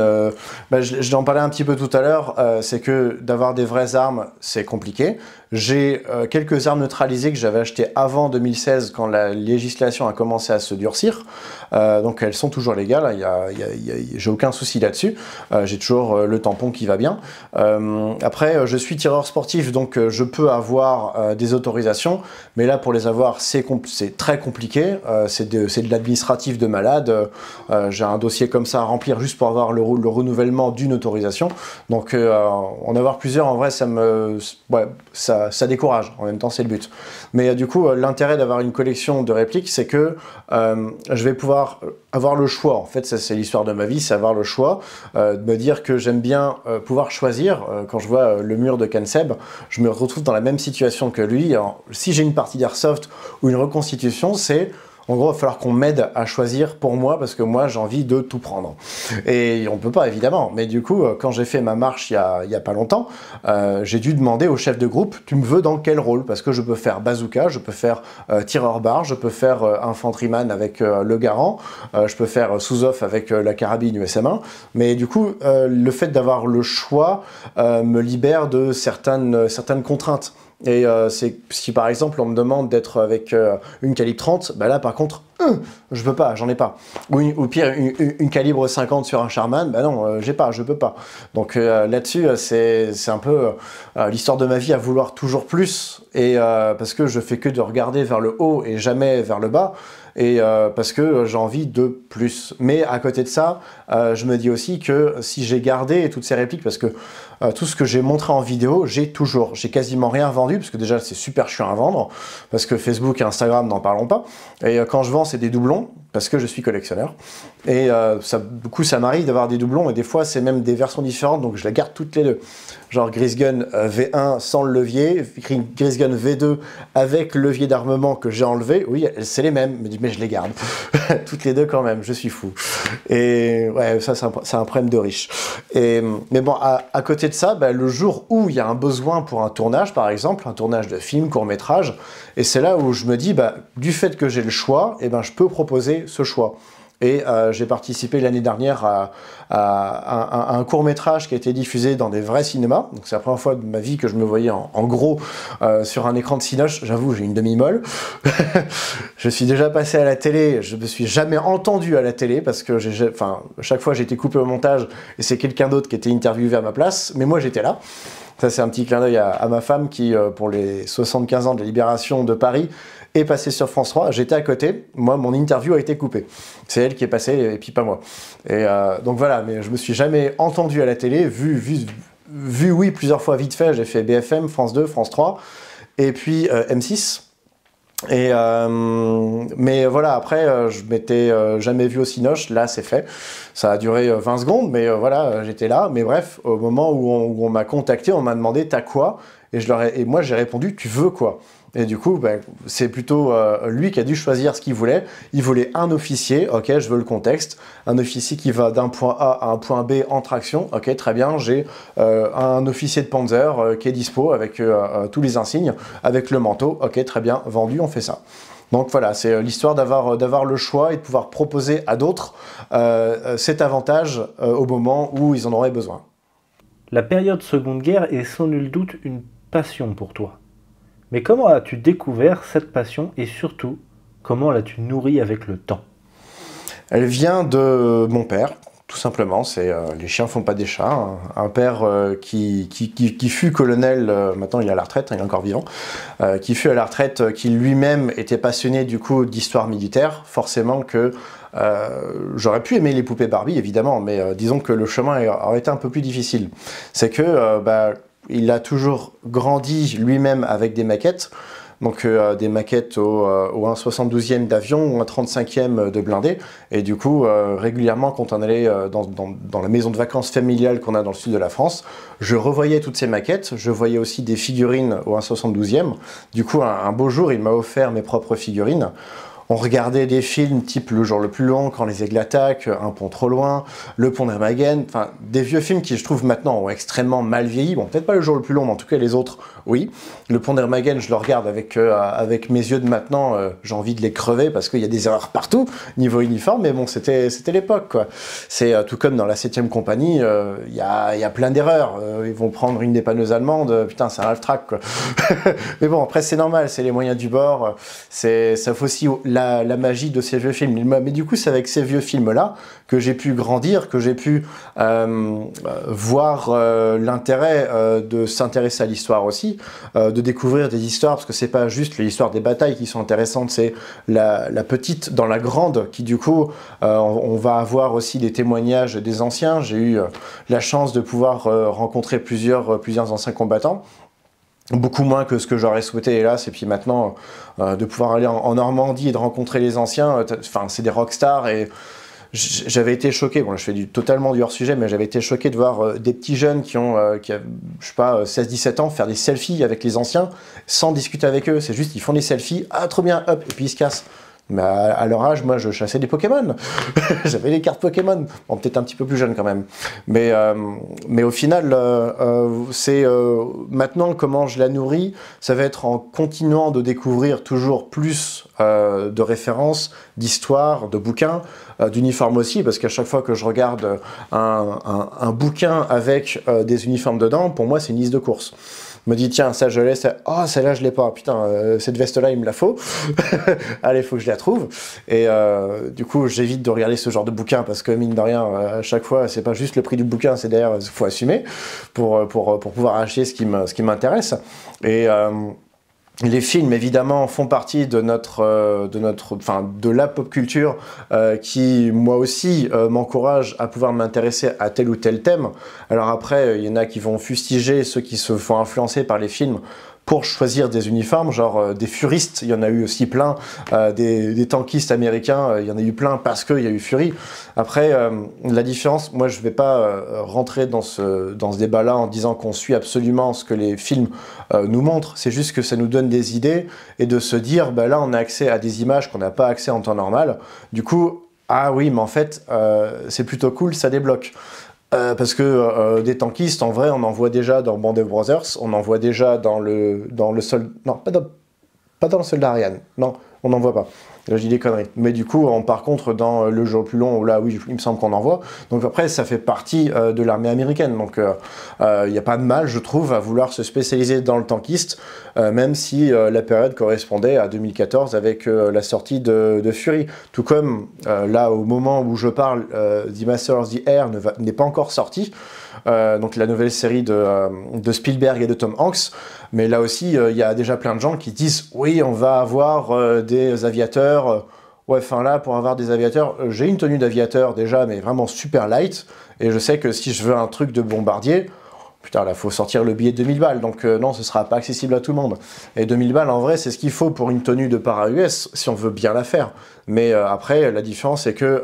je l'en parlais un petit peu tout à l'heure, c'est que d'avoir des vraies armes, c'est compliqué. J'ai quelques armes neutralisées que j'avais achetées avant 2016, quand la législation a commencé à se durcir. Donc elles sont toujours légales, j'ai aucun souci là-dessus. J'ai toujours le tampon qui va bien. Après, je suis tireur sportif, donc je peux avoir des autorisations, mais là, pour les avoir, c'est très compliqué. C'est de l'administratif de malade. J'ai un dossier comme ça à remplir juste pour avoir le renouvellement d'une autorisation. Donc en avoir plusieurs, en vrai, ça décourage. En même temps, c'est le but. Mais du coup, l'intérêt d'avoir une collection de répliques, c'est que je vais pouvoir avoir le choix. En fait, ça c'est l'histoire de ma vie, c'est avoir le choix de me dire que j'aime bien pouvoir choisir. Quand je vois le mur de Kanseb, je me retrouve dans la même situation que lui. Alors, si j'ai une partie d'airsoft ou une reconstitution, c'est... En gros, il va falloir qu'on m'aide à choisir pour moi, parce que moi, j'ai envie de tout prendre. Et on peut pas, évidemment. Mais du coup, quand j'ai fait ma marche il y a pas longtemps, j'ai dû demander au chef de groupe, tu me veux dans quel rôle? Parce que je peux faire bazooka, je peux faire tireur barre, je peux faire infantryman avec le garand, je peux faire sous-off avec la carabine USM1. Mais du coup, le fait d'avoir le choix me libère de certaines contraintes. Et si par exemple on me demande d'être avec une calibre 30, là par contre je peux pas, j'en ai pas. Ou pire, une calibre 50 sur un Charman, bah non, j'ai pas, je peux pas. Donc là-dessus, c'est un peu l'histoire de ma vie à vouloir toujours plus, et parce que je fais que de regarder vers le haut et jamais vers le bas, et parce que j'ai envie de plus. Mais à côté de ça, je me dis aussi que si j'ai gardé toutes ces répliques, parce que tout ce que j'ai montré en vidéo, j'ai quasiment rien vendu, parce que déjà c'est super chiant à vendre, parce que Facebook et Instagram, n'en parlons pas, et quand je vends, c'est des doublons, parce que je suis collectionneur, et du coup ça m'arrive d'avoir des doublons, et des fois c'est même des versions différentes, donc je les garde toutes les deux. Genre Grisgun V1 sans le levier, Grisgun V2 avec le levier d'armement que j'ai enlevé, oui, c'est les mêmes, mais je les garde. Toutes les deux quand même, je suis fou. Et ouais, ça c'est un problème de riche. Mais bon, à côté de ça, bah, le jour où il y a un besoin pour un tournage, par exemple, un tournage de film, court-métrage, et c'est là où je me dis, bah, du fait que j'ai le choix, eh ben, je peux proposer ce choix. Et j'ai participé l'année dernière à un court-métrage qui a été diffusé dans des vrais cinémas. Donc c'est la première fois de ma vie que je me voyais en gros sur un écran de Cinoche. J'avoue, j'ai une demi-molle. Je suis déjà passé à la télé, je me suis jamais entendu à la télé parce que chaque fois j'ai été coupé au montage et c'est quelqu'un d'autre qui était interviewé à ma place, mais moi j'étais là. Ça c'est un petit clin d'œil à ma femme qui, pour les 75 ans de la libération de Paris, est passée sur France 3, j'étais à côté, moi mon interview a été coupée. C'est elle qui est passée et puis pas moi. Et donc voilà, mais je me suis jamais entendu à la télé, vu oui plusieurs fois vite fait, j'ai fait BFM, France 2, France 3, et puis M6. Mais voilà, après, je m'étais jamais vu au Cinoche, là c'est fait. Ça a duré 20 secondes, mais voilà, j'étais là. Mais bref, au moment où on m'a contacté, on m'a demandé « t'as quoi ?» et moi j'ai répondu « tu veux quoi ?» Et du coup, bah, c'est plutôt lui qui a dû choisir ce qu'il voulait. Il voulait un officier, ok, je veux le contexte. Un officier qui va d'un point A à un point B en traction, ok, très bien. J'ai un officier de Panzer qui est dispo avec tous les insignes, avec le manteau, ok, très bien, vendu, on fait ça. Donc voilà, c'est l'histoire d'avoir le choix et de pouvoir proposer à d'autres cet avantage au moment où ils en auraient besoin. La période Seconde Guerre est sans nul doute une passion pour toi. Mais comment as-tu découvert cette passion et surtout, comment l'as-tu nourrie avec le temps? Elle vient de mon père, tout simplement. C'est les chiens font pas des chats. Hein. Un père qui fut colonel, maintenant il est à la retraite, il est encore vivant, qui fut à la retraite, qui lui-même était passionné du coup d'histoire militaire. Forcément que j'aurais pu aimer les poupées Barbie, évidemment, mais disons que le chemin aurait été un peu plus difficile. C'est que il a toujours grandi lui-même avec des maquettes, donc des maquettes au 1/72e d'avion ou un 35e de blindé, et du coup régulièrement quand on allait dans la maison de vacances familiale qu'on a dans le sud de la France, je revoyais toutes ces maquettes, je voyais aussi des figurines au 1/72e, du coup un beau jour il m'a offert mes propres figurines. On regardait des films type Le jour le plus long, Quand les aigles attaquent, Un pont trop loin, Le pont d'Armageddon, enfin des vieux films qui je trouve maintenant ont extrêmement mal vieilli. Bon, peut-être pas Le jour le plus long, mais en tout cas les autres, oui. Le pont d'Armageddon, je le regarde avec mes yeux de maintenant, j'ai envie de les crever parce qu'il y a des erreurs partout, niveau uniforme, mais bon, c'était l'époque, quoi. C'est tout comme dans la 7e compagnie, il y a plein d'erreurs. Ils vont prendre une dépanneuse allemande, putain, c'est un half-track, quoi. Mais bon, après c'est normal, c'est les moyens du bord, ça fait aussi la magie de ces vieux films. Mais du coup, c'est avec ces vieux films-là que j'ai pu grandir, que j'ai pu voir l'intérêt de s'intéresser à l'histoire aussi, de découvrir des histoires, parce que c'est pas juste l'histoire des batailles qui sont intéressantes, c'est la petite dans la grande, qui du coup, on va avoir aussi des témoignages des anciens. J'ai eu la chance de pouvoir rencontrer plusieurs anciens combattants. Beaucoup moins que ce que j'aurais souhaité, hélas, et puis maintenant, de pouvoir aller en Normandie et de rencontrer les anciens, enfin, c'est des rockstars, et j'avais été choqué, bon là je fais totalement du hors-sujet, mais j'avais été choqué de voir des petits jeunes qui ont, je sais pas, 16-17 ans, faire des selfies avec les anciens, sans discuter avec eux, c'est juste, ils font des selfies, ah trop bien, hop, et puis ils se cassent. Mais à leur âge, moi, je chassais des Pokémon. J'avais les cartes Pokémon. Bon, peut-être un petit peu plus jeune quand même. Mais au final, c'est maintenant comment je la nourris, ça va être en continuant de découvrir toujours plus de références, d'histoires, de bouquins, d'uniformes aussi, parce qu'à chaque fois que je regarde un bouquin avec des uniformes dedans, pour moi, c'est une liste de courses. me dit tiens ça je l'ai, oh celle-là je l'ai pas, putain cette veste-là il me la faut, allez faut que je la trouve. Et du coup j'évite de regarder ce genre de bouquin parce que mine de rien à chaque fois c'est pas juste le prix du bouquin, c'est d'ailleurs il faut assumer pour pouvoir acheter ce qui m'intéresse. Et les films, évidemment, font partie de de la pop culture qui, moi aussi, m'encourage à pouvoir m'intéresser à tel ou tel thème. Alors après, il y en a qui vont fustiger ceux qui se font influencer par les films pour choisir des uniformes, genre des furistes, il y en a eu aussi plein, des tankistes américains, il y en a eu plein parce qu'il y a eu Fury. Après, la différence, moi je ne vais pas rentrer dans ce débat-là en disant qu'on suit absolument ce que les films nous montrent, c'est juste que ça nous donne des idées et de se dire, bah là on a accès à des images qu'on n'a pas accès en temps normal, du coup, ah oui, mais en fait, c'est plutôt cool, ça débloque. Parce que des tankistes, en vrai, on en voit déjà dans Band of Brothers, on en voit déjà dans le soldat... Non, pas dans le soldat Ryan, non, on n'en voit pas. Là, je dis des conneries. Mais du coup, par contre, dans Le Jour le plus long, là, oui, il me semble qu'on en voit. Donc après, ça fait partie de l'armée américaine. Donc il n'y a pas de mal, je trouve, à vouloir se spécialiser dans le tankiste, même si la période correspondait à 2014 avec la sortie de Fury. Tout comme, là, au moment où je parle, The Master of the Air n'est pas encore sorti. Donc la nouvelle série de Spielberg et de Tom Hanks. Mais là aussi, il y a déjà plein de gens qui disent « Oui, on va avoir des aviateurs. » Ouais, enfin là, pour avoir des aviateurs, j'ai une tenue d'aviateur déjà, mais vraiment super light. Et je sais que si je veux un truc de bombardier, putain, là, faut sortir le billet de 2000 balles. Donc non, ce sera pas accessible à tout le monde. Et 2000 balles, en vrai, c'est ce qu'il faut pour une tenue de para-US, si on veut bien la faire. Mais après, la différence, c'est que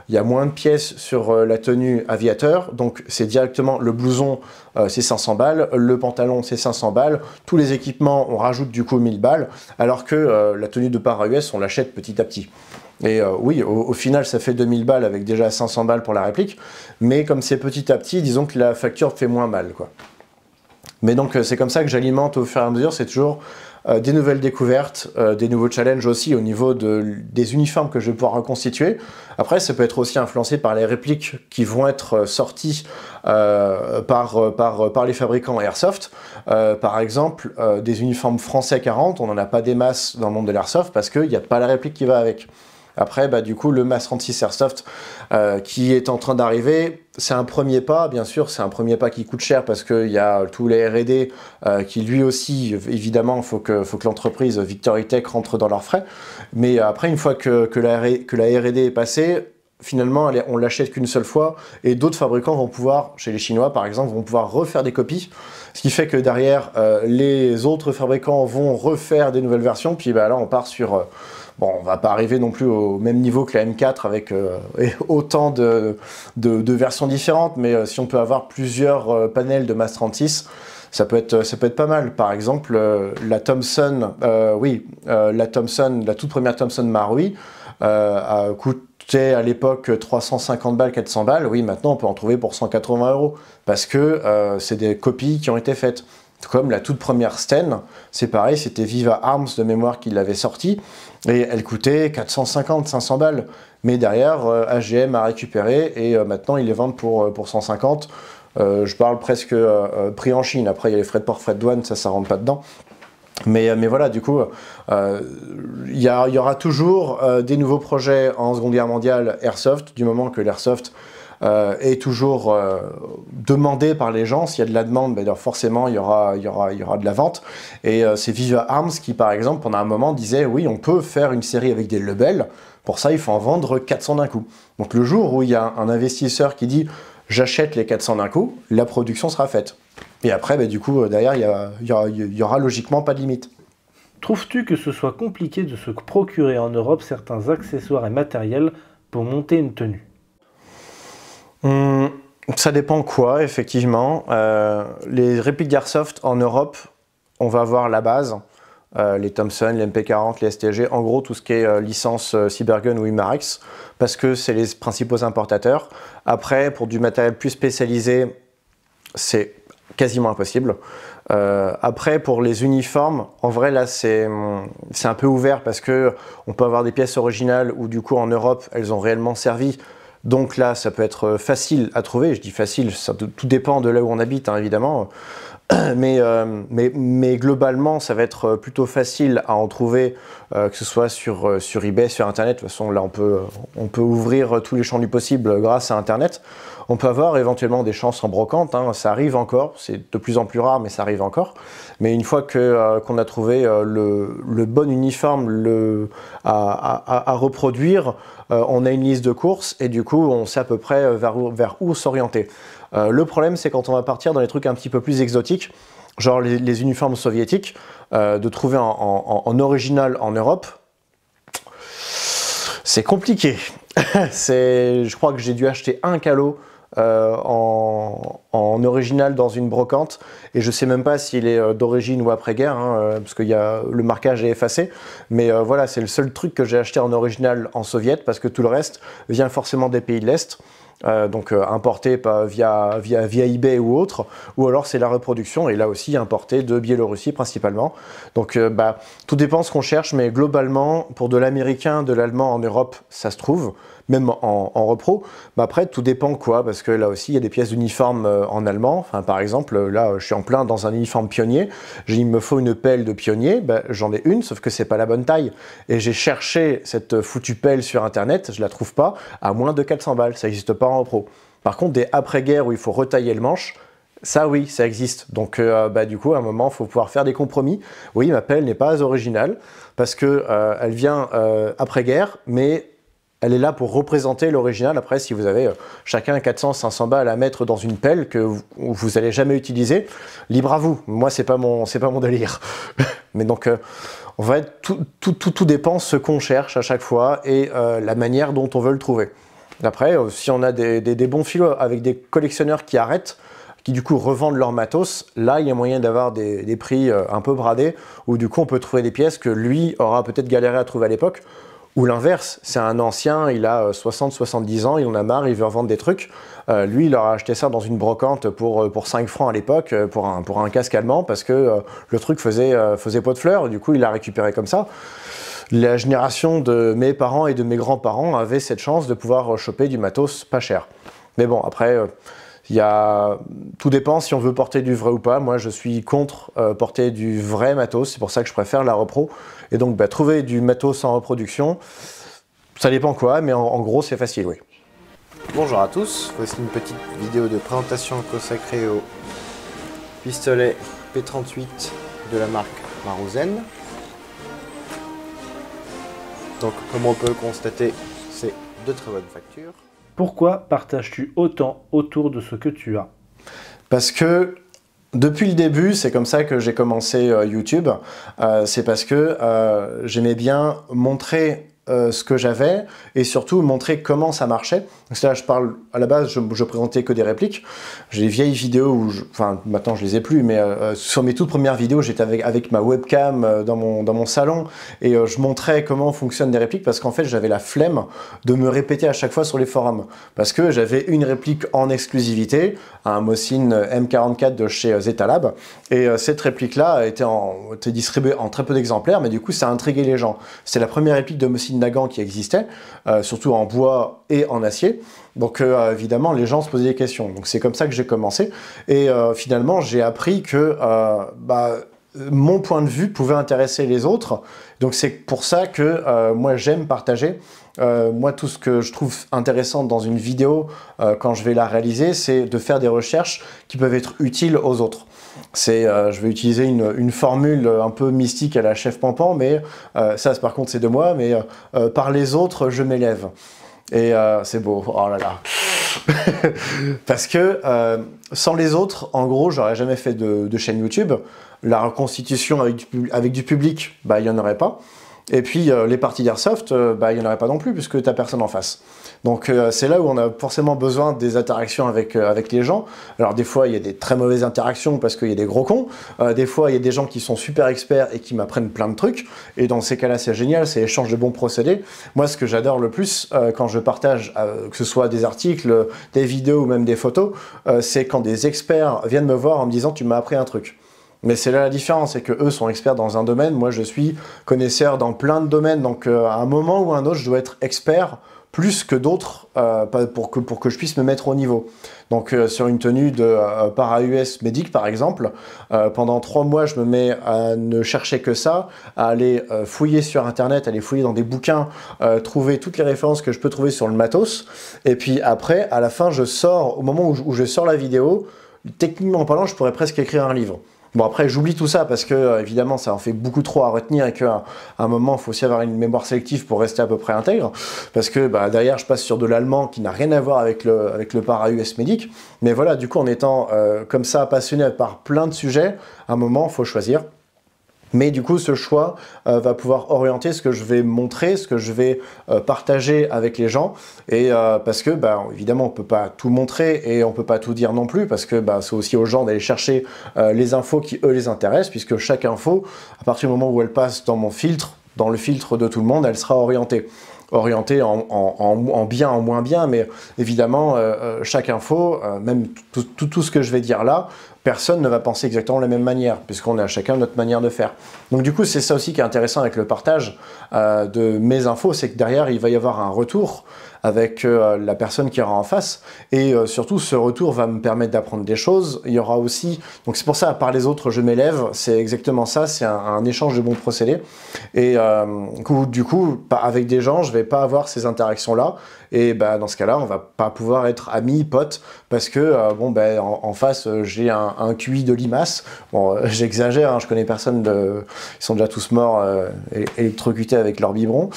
il y a moins de pièces sur la tenue aviateur. Donc, c'est directement le blouson, c'est 500 balles. Le pantalon, c'est 500 balles. Tous les équipements, on rajoute du coup 1000 balles. Alors que la tenue de para-US, on l'achète petit à petit. Et oui, au final, ça fait 2000 balles avec déjà 500 balles pour la réplique. Mais comme c'est petit à petit, disons que la facture fait moins mal, quoi. Mais donc, c'est comme ça que j'alimente au fur et à mesure. C'est toujours des nouvelles découvertes, des nouveaux challenges aussi au niveau des uniformes que je vais pouvoir reconstituer. Après, ça peut être aussi influencé par les répliques qui vont être sorties par les fabricants Airsoft. Par exemple, des uniformes français 40, on n'en a pas des masses dans le monde de l'Airsoft parce qu'il n'y a pas la réplique qui va avec. Après, bah, du coup, le MAS 36 Airsoft qui est en train d'arriver, c'est un premier pas, bien sûr, c'est un premier pas qui coûte cher parce qu'il y a tous les R&D qui, lui aussi, évidemment, faut que l'entreprise Victory Tech rentre dans leurs frais. Mais après, une fois que la R&D est passée, finalement, on l'achète qu'une seule fois et d'autres fabricants vont pouvoir, chez les Chinois par exemple, vont pouvoir refaire des copies. Ce qui fait que derrière, les autres fabricants vont refaire des nouvelles versions. Puis bah, là, on part sur... Bon, on va pas arriver non plus au même niveau que la M4 avec autant de versions différentes, mais si on peut avoir plusieurs panels de MAS 36, ça peut être pas mal. Par exemple, la Thompson, la toute première Thompson Marui a coûté à l'époque 350 balles, 400 balles. Oui, maintenant on peut en trouver pour 180 € parce que c'est des copies qui ont été faites. Comme la toute première Sten, c'est pareil, c'était Viva Arms de mémoire qui l'avait sortie, et elle coûtait 450, 500 balles. Mais derrière, AGM a récupéré, et maintenant ils les vendent pour 150. Je parle presque prix en Chine, après il y a les frais de port, frais de douane, ça rentre pas dedans. Mais voilà, du coup, il y aura toujours des nouveaux projets en Seconde Guerre mondiale Airsoft, du moment que l'Airsoft est toujours demandé par les gens. S'il y a de la demande, ben forcément il y aura de la vente. Et c'est Viva Arms qui, par exemple, pendant un moment disait oui, on peut faire une série avec des labels. Pour ça, il faut en vendre 400 d'un coup. Donc le jour où il y a un investisseur qui dit j'achète les 400 d'un coup, la production sera faite. Et après, ben, du coup, derrière, il y aura logiquement pas de limite. Trouves-tu que ce soit compliqué de se procurer en Europe certains accessoires et matériels pour monter une tenue ? Ça dépend quoi, effectivement. Les répliques d'Airsoft en Europe, on va avoir la base, les Thompson, les MP40, les STG, en gros tout ce qui est licence Cybergun ou Imarex, parce que c'est les principaux importateurs. Après, pour du matériel plus spécialisé, c'est quasiment impossible. Après, pour les uniformes, en vrai, là, c'est un peu ouvert parce que on peut avoir des pièces originales où, du coup, en Europe, elles ont réellement servi. Donc là, ça peut être facile à trouver. Je dis facile, tout dépend de là où on habite, hein, évidemment. Mais globalement, ça va être plutôt facile à en trouver, que ce soit sur eBay, sur Internet. De toute façon, là, on peut ouvrir tous les champs du possible grâce à Internet. On peut avoir éventuellement des chances en brocante, hein, ça arrive encore, c'est de plus en plus rare, mais ça arrive encore. Mais une fois qu'on a trouvé le bon uniforme à reproduire, on a une liste de courses et du coup, on sait à peu près vers où s'orienter. Le problème, c'est quand on va partir dans les trucs un petit peu plus exotiques, genre les uniformes soviétiques, de trouver en original en Europe, c'est compliqué. Je crois que j'ai dû acheter un calot en original dans une brocante et je sais même pas s'il est d'origine ou après-guerre, hein, parce que le marquage est effacé, mais voilà, c'est le seul truc que j'ai acheté en original en soviet parce que tout le reste vient forcément des pays de l'Est. Donc importé via eBay ou autre, ou alors c'est la reproduction, et là aussi importé de Biélorussie principalement. Donc tout dépend ce qu'on cherche, mais globalement, pour de l'américain, de l'allemand en Europe, ça se trouve, même en repro. Après, tout dépend quoi, parce que là aussi, il y a des pièces d'uniforme en allemand. Enfin, par exemple, là, je suis en plein dans un uniforme pionnier, il me faut une pelle de pionnier, j'en ai une, sauf que c'est pas la bonne taille. Et j'ai cherché cette foutue pelle sur Internet, je la trouve pas, à moins de 400 balles, ça n'existe pas en repro. Par contre, des après-guerre où il faut retailler le manche, ça oui, ça existe. Donc du coup, à un moment, il faut pouvoir faire des compromis. Oui, ma pelle n'est pas originale, parce que elle vient après-guerre, mais elle est là pour représenter l'original. Après, si vous avez chacun 400-500 balles à mettre dans une pelle que vous n'allez jamais utiliser, libre à vous. Moi, c'est pas mon délire. Mais donc, on va être tout dépend ce qu'on cherche à chaque fois et la manière dont on veut le trouver. Après, si on a des bons filons avec des collectionneurs qui arrêtent, qui du coup revendent leur matos, là il y a moyen d'avoir des prix un peu bradés, où du coup on peut trouver des pièces que lui aura peut-être galéré à trouver à l'époque, ou l'inverse, c'est un ancien, il a 60-70 ans, il en a marre, il veut revendre des trucs. Lui, il aura acheté ça dans une brocante pour 5 francs à l'époque, pour un casque allemand, parce que le truc faisait pot de fleurs, du coup il l'a récupéré comme ça. La génération de mes parents et de mes grands-parents avait cette chance de pouvoir choper du matos pas cher. Mais bon, après, tout dépend si on veut porter du vrai ou pas. Moi, je suis contre porter du vrai matos, c'est pour ça que je préfère la repro. Et donc, trouver du matos en reproduction, ça dépend quoi, mais en gros, c'est facile, oui. Bonjour à tous, voici une petite vidéo de présentation consacrée au pistolet P38 de la marque Maruzen. Donc, comme on peut le constater, c'est de très bonne facture. Pourquoi partages-tu autant autour de ce que tu as? Parce que depuis le début, c'est comme ça que j'ai commencé YouTube, c'est parce que j'aimais bien montrer ce que j'avais et surtout montrer comment ça marchait. Donc là, je parle à la base, je présentais que des répliques. J'ai des vieilles vidéos où, enfin maintenant je les ai plus, mais sur mes toutes premières vidéos, j'étais avec ma webcam dans mon salon et je montrais comment fonctionnent des répliques parce qu'en fait j'avais la flemme de me répéter à chaque fois sur les forums parce que j'avais une réplique en exclusivité, un Mosin M44 de chez Zetalab et cette réplique-là a été distribuée en très peu d'exemplaires, mais du coup ça a intrigué les gens. C'est la première réplique de Mosin Nagant qui existait, surtout en bois et en acier. Donc évidemment, les gens se posaient des questions. Donc c'est comme ça que j'ai commencé. Et finalement, j'ai appris que mon point de vue pouvait intéresser les autres. Donc c'est pour ça que moi, j'aime partager. Moi, tout ce que je trouve intéressant dans une vidéo, quand je vais la réaliser, c'est de faire des recherches qui peuvent être utiles aux autres. Je vais utiliser une formule un peu mystique à la Chef Pampan, mais ça, par contre, c'est de moi, mais par les autres, je m'élève. Et c'est beau, oh là là. Parce que sans les autres, en gros, j'aurais jamais fait de chaîne YouTube. La reconstitution avec du public, il n'y en aurait pas. Et puis les parties d'airsoft, il n'y en aurait pas non plus puisque tu n'as personne en face. Donc c'est là où on a forcément besoin des interactions avec les gens. Alors des fois il y a des très mauvaises interactions parce qu'il y a des gros cons. Des fois il y a des gens qui sont super experts et qui m'apprennent plein de trucs. Et dans ces cas-là c'est génial, c'est échange de bons procédés. Moi ce que j'adore le plus quand je partage, que ce soit des articles, des vidéos ou même des photos, c'est quand des experts viennent me voir en me disant tu m'as appris un truc. Mais c'est là la différence, c'est que eux sont experts dans un domaine, moi je suis connaisseur dans plein de domaines, donc à un moment ou à un autre je dois être expert plus que d'autres pour que je puisse me mettre au niveau. Donc sur une tenue de para-US médic par exemple, pendant 3 mois je me mets à ne chercher que ça, à aller fouiller sur internet, aller fouiller dans des bouquins, trouver toutes les références que je peux trouver sur le matos, et puis après à la fin je sors, au moment où je sors la vidéo, techniquement parlant je pourrais presque écrire un livre. Bon après j'oublie tout ça parce que évidemment ça en fait beaucoup trop à retenir et qu'à un moment il faut aussi avoir une mémoire sélective pour rester à peu près intègre, parce que derrière je passe sur de l'allemand qui n'a rien à voir avec le para-US médic, mais voilà, du coup en étant comme ça passionné par plein de sujets, à un moment il faut choisir. Mais du coup, ce choix va pouvoir orienter ce que je vais montrer, ce que je vais partager avec les gens. Et parce que, évidemment, on ne peut pas tout montrer et on ne peut pas tout dire non plus, parce que c'est aussi aux gens d'aller chercher les infos qui, eux, les intéressent, puisque chaque info, à partir du moment où elle passe dans mon filtre, dans le filtre de tout le monde, elle sera orientée. Orientée en bien, en moins bien, mais évidemment, chaque info, même tout ce que je vais dire là, personne ne va penser exactement de la même manière, puisqu'on a chacun notre manière de faire. Donc du coup, c'est ça aussi qui est intéressant avec le partage de mes infos, c'est que derrière, il va y avoir un retour avec la personne qui aura en face, et surtout, ce retour va me permettre d'apprendre des choses. Il y aura aussi, donc c'est pour ça, par les autres, je m'élève, c'est exactement ça, c'est un échange de bons procédés, et du coup, avec des gens, je vais pas avoir ces interactions-là, et dans ce cas-là, on va pas pouvoir être amis, potes, parce que, en face, j'ai un QI de limace. Bon, j'exagère, hein, je connais personne ils sont déjà tous morts, électrocutés avec leur biberon.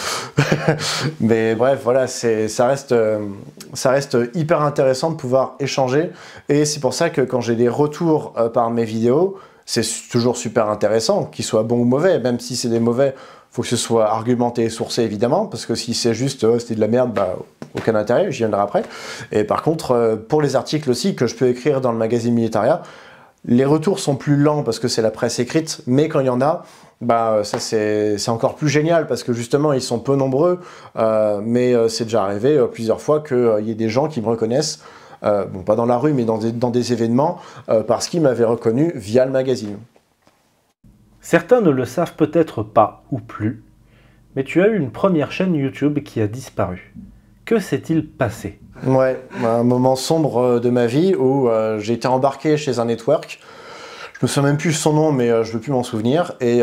Mais bref, voilà, ça reste hyper intéressant de pouvoir échanger, et c'est pour ça que quand j'ai des retours par mes vidéos, c'est toujours super intéressant, qu'ils soient bons ou mauvais, même si c'est des mauvais, faut que ce soit argumenté et sourcé évidemment, parce que si c'est juste c'était de la merde, aucun intérêt, j'y viendrai après. Et par contre, pour les articles aussi que je peux écrire dans le magazine Militaria, les retours sont plus lents parce que c'est la presse écrite, mais quand il y en a, ça c'est encore plus génial parce que justement ils sont peu nombreux, mais c'est déjà arrivé plusieurs fois qu'il y ait des gens qui me reconnaissent, pas dans la rue, mais dans des événements, parce qu'ils m'avaient reconnu via le magazine. Certains ne le savent peut-être pas ou plus, mais tu as eu une première chaîne YouTube qui a disparu. Que s'est-il passé? Ouais, un moment sombre de ma vie où j'ai été embarqué chez un network. Je me souviens même plus son nom, mais je ne veux plus m'en souvenir. Et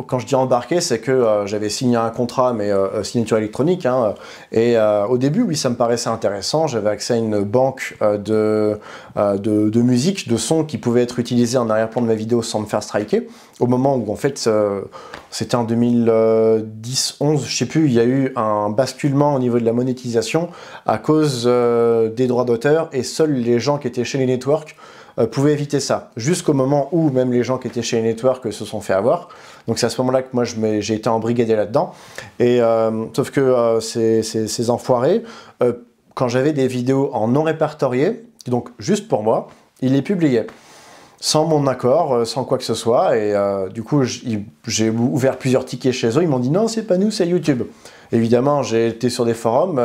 quand je dis embarqué, c'est que j'avais signé un contrat, mais signature électronique. Hein, et au début, oui, ça me paraissait intéressant. J'avais accès à une banque de musique, de sons qui pouvaient être utilisés en arrière-plan de ma vidéo sans me faire striker. Au moment où, en fait, c'était en 2010-11, je sais plus, il y a eu un basculement au niveau de la monétisation à cause des droits d'auteur, et seuls les gens qui étaient chez les networks pouvaient éviter ça, jusqu'au moment où même les gens qui étaient chez les networks se sont fait avoir. Donc c'est à ce moment-là que moi j'ai été embrigadé là-dedans. Et sauf que ces enfoirés, quand j'avais des vidéos en non répertoriées, donc juste pour moi, ils les publiaient. Sans mon accord, sans quoi que ce soit, et du coup j'ai ouvert plusieurs tickets chez eux, ils m'ont dit non c'est pas nous, c'est YouTube. Évidemment j'ai été sur des forums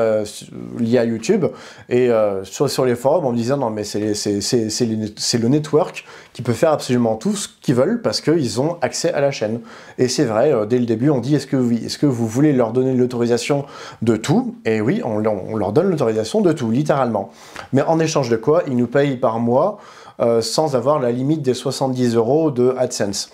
liés à YouTube, et sur les forums on me disait non mais c'est le network qui peut faire absolument tout ce qu'ils veulent parce qu'ils ont accès à la chaîne. Et c'est vrai, dès le début on dit est-ce que vous voulez leur donner l'autorisation de tout? Et oui, on leur donne l'autorisation de tout, littéralement. Mais en échange de quoi? Ils nous payent par mois sans avoir la limite des 70 € de AdSense.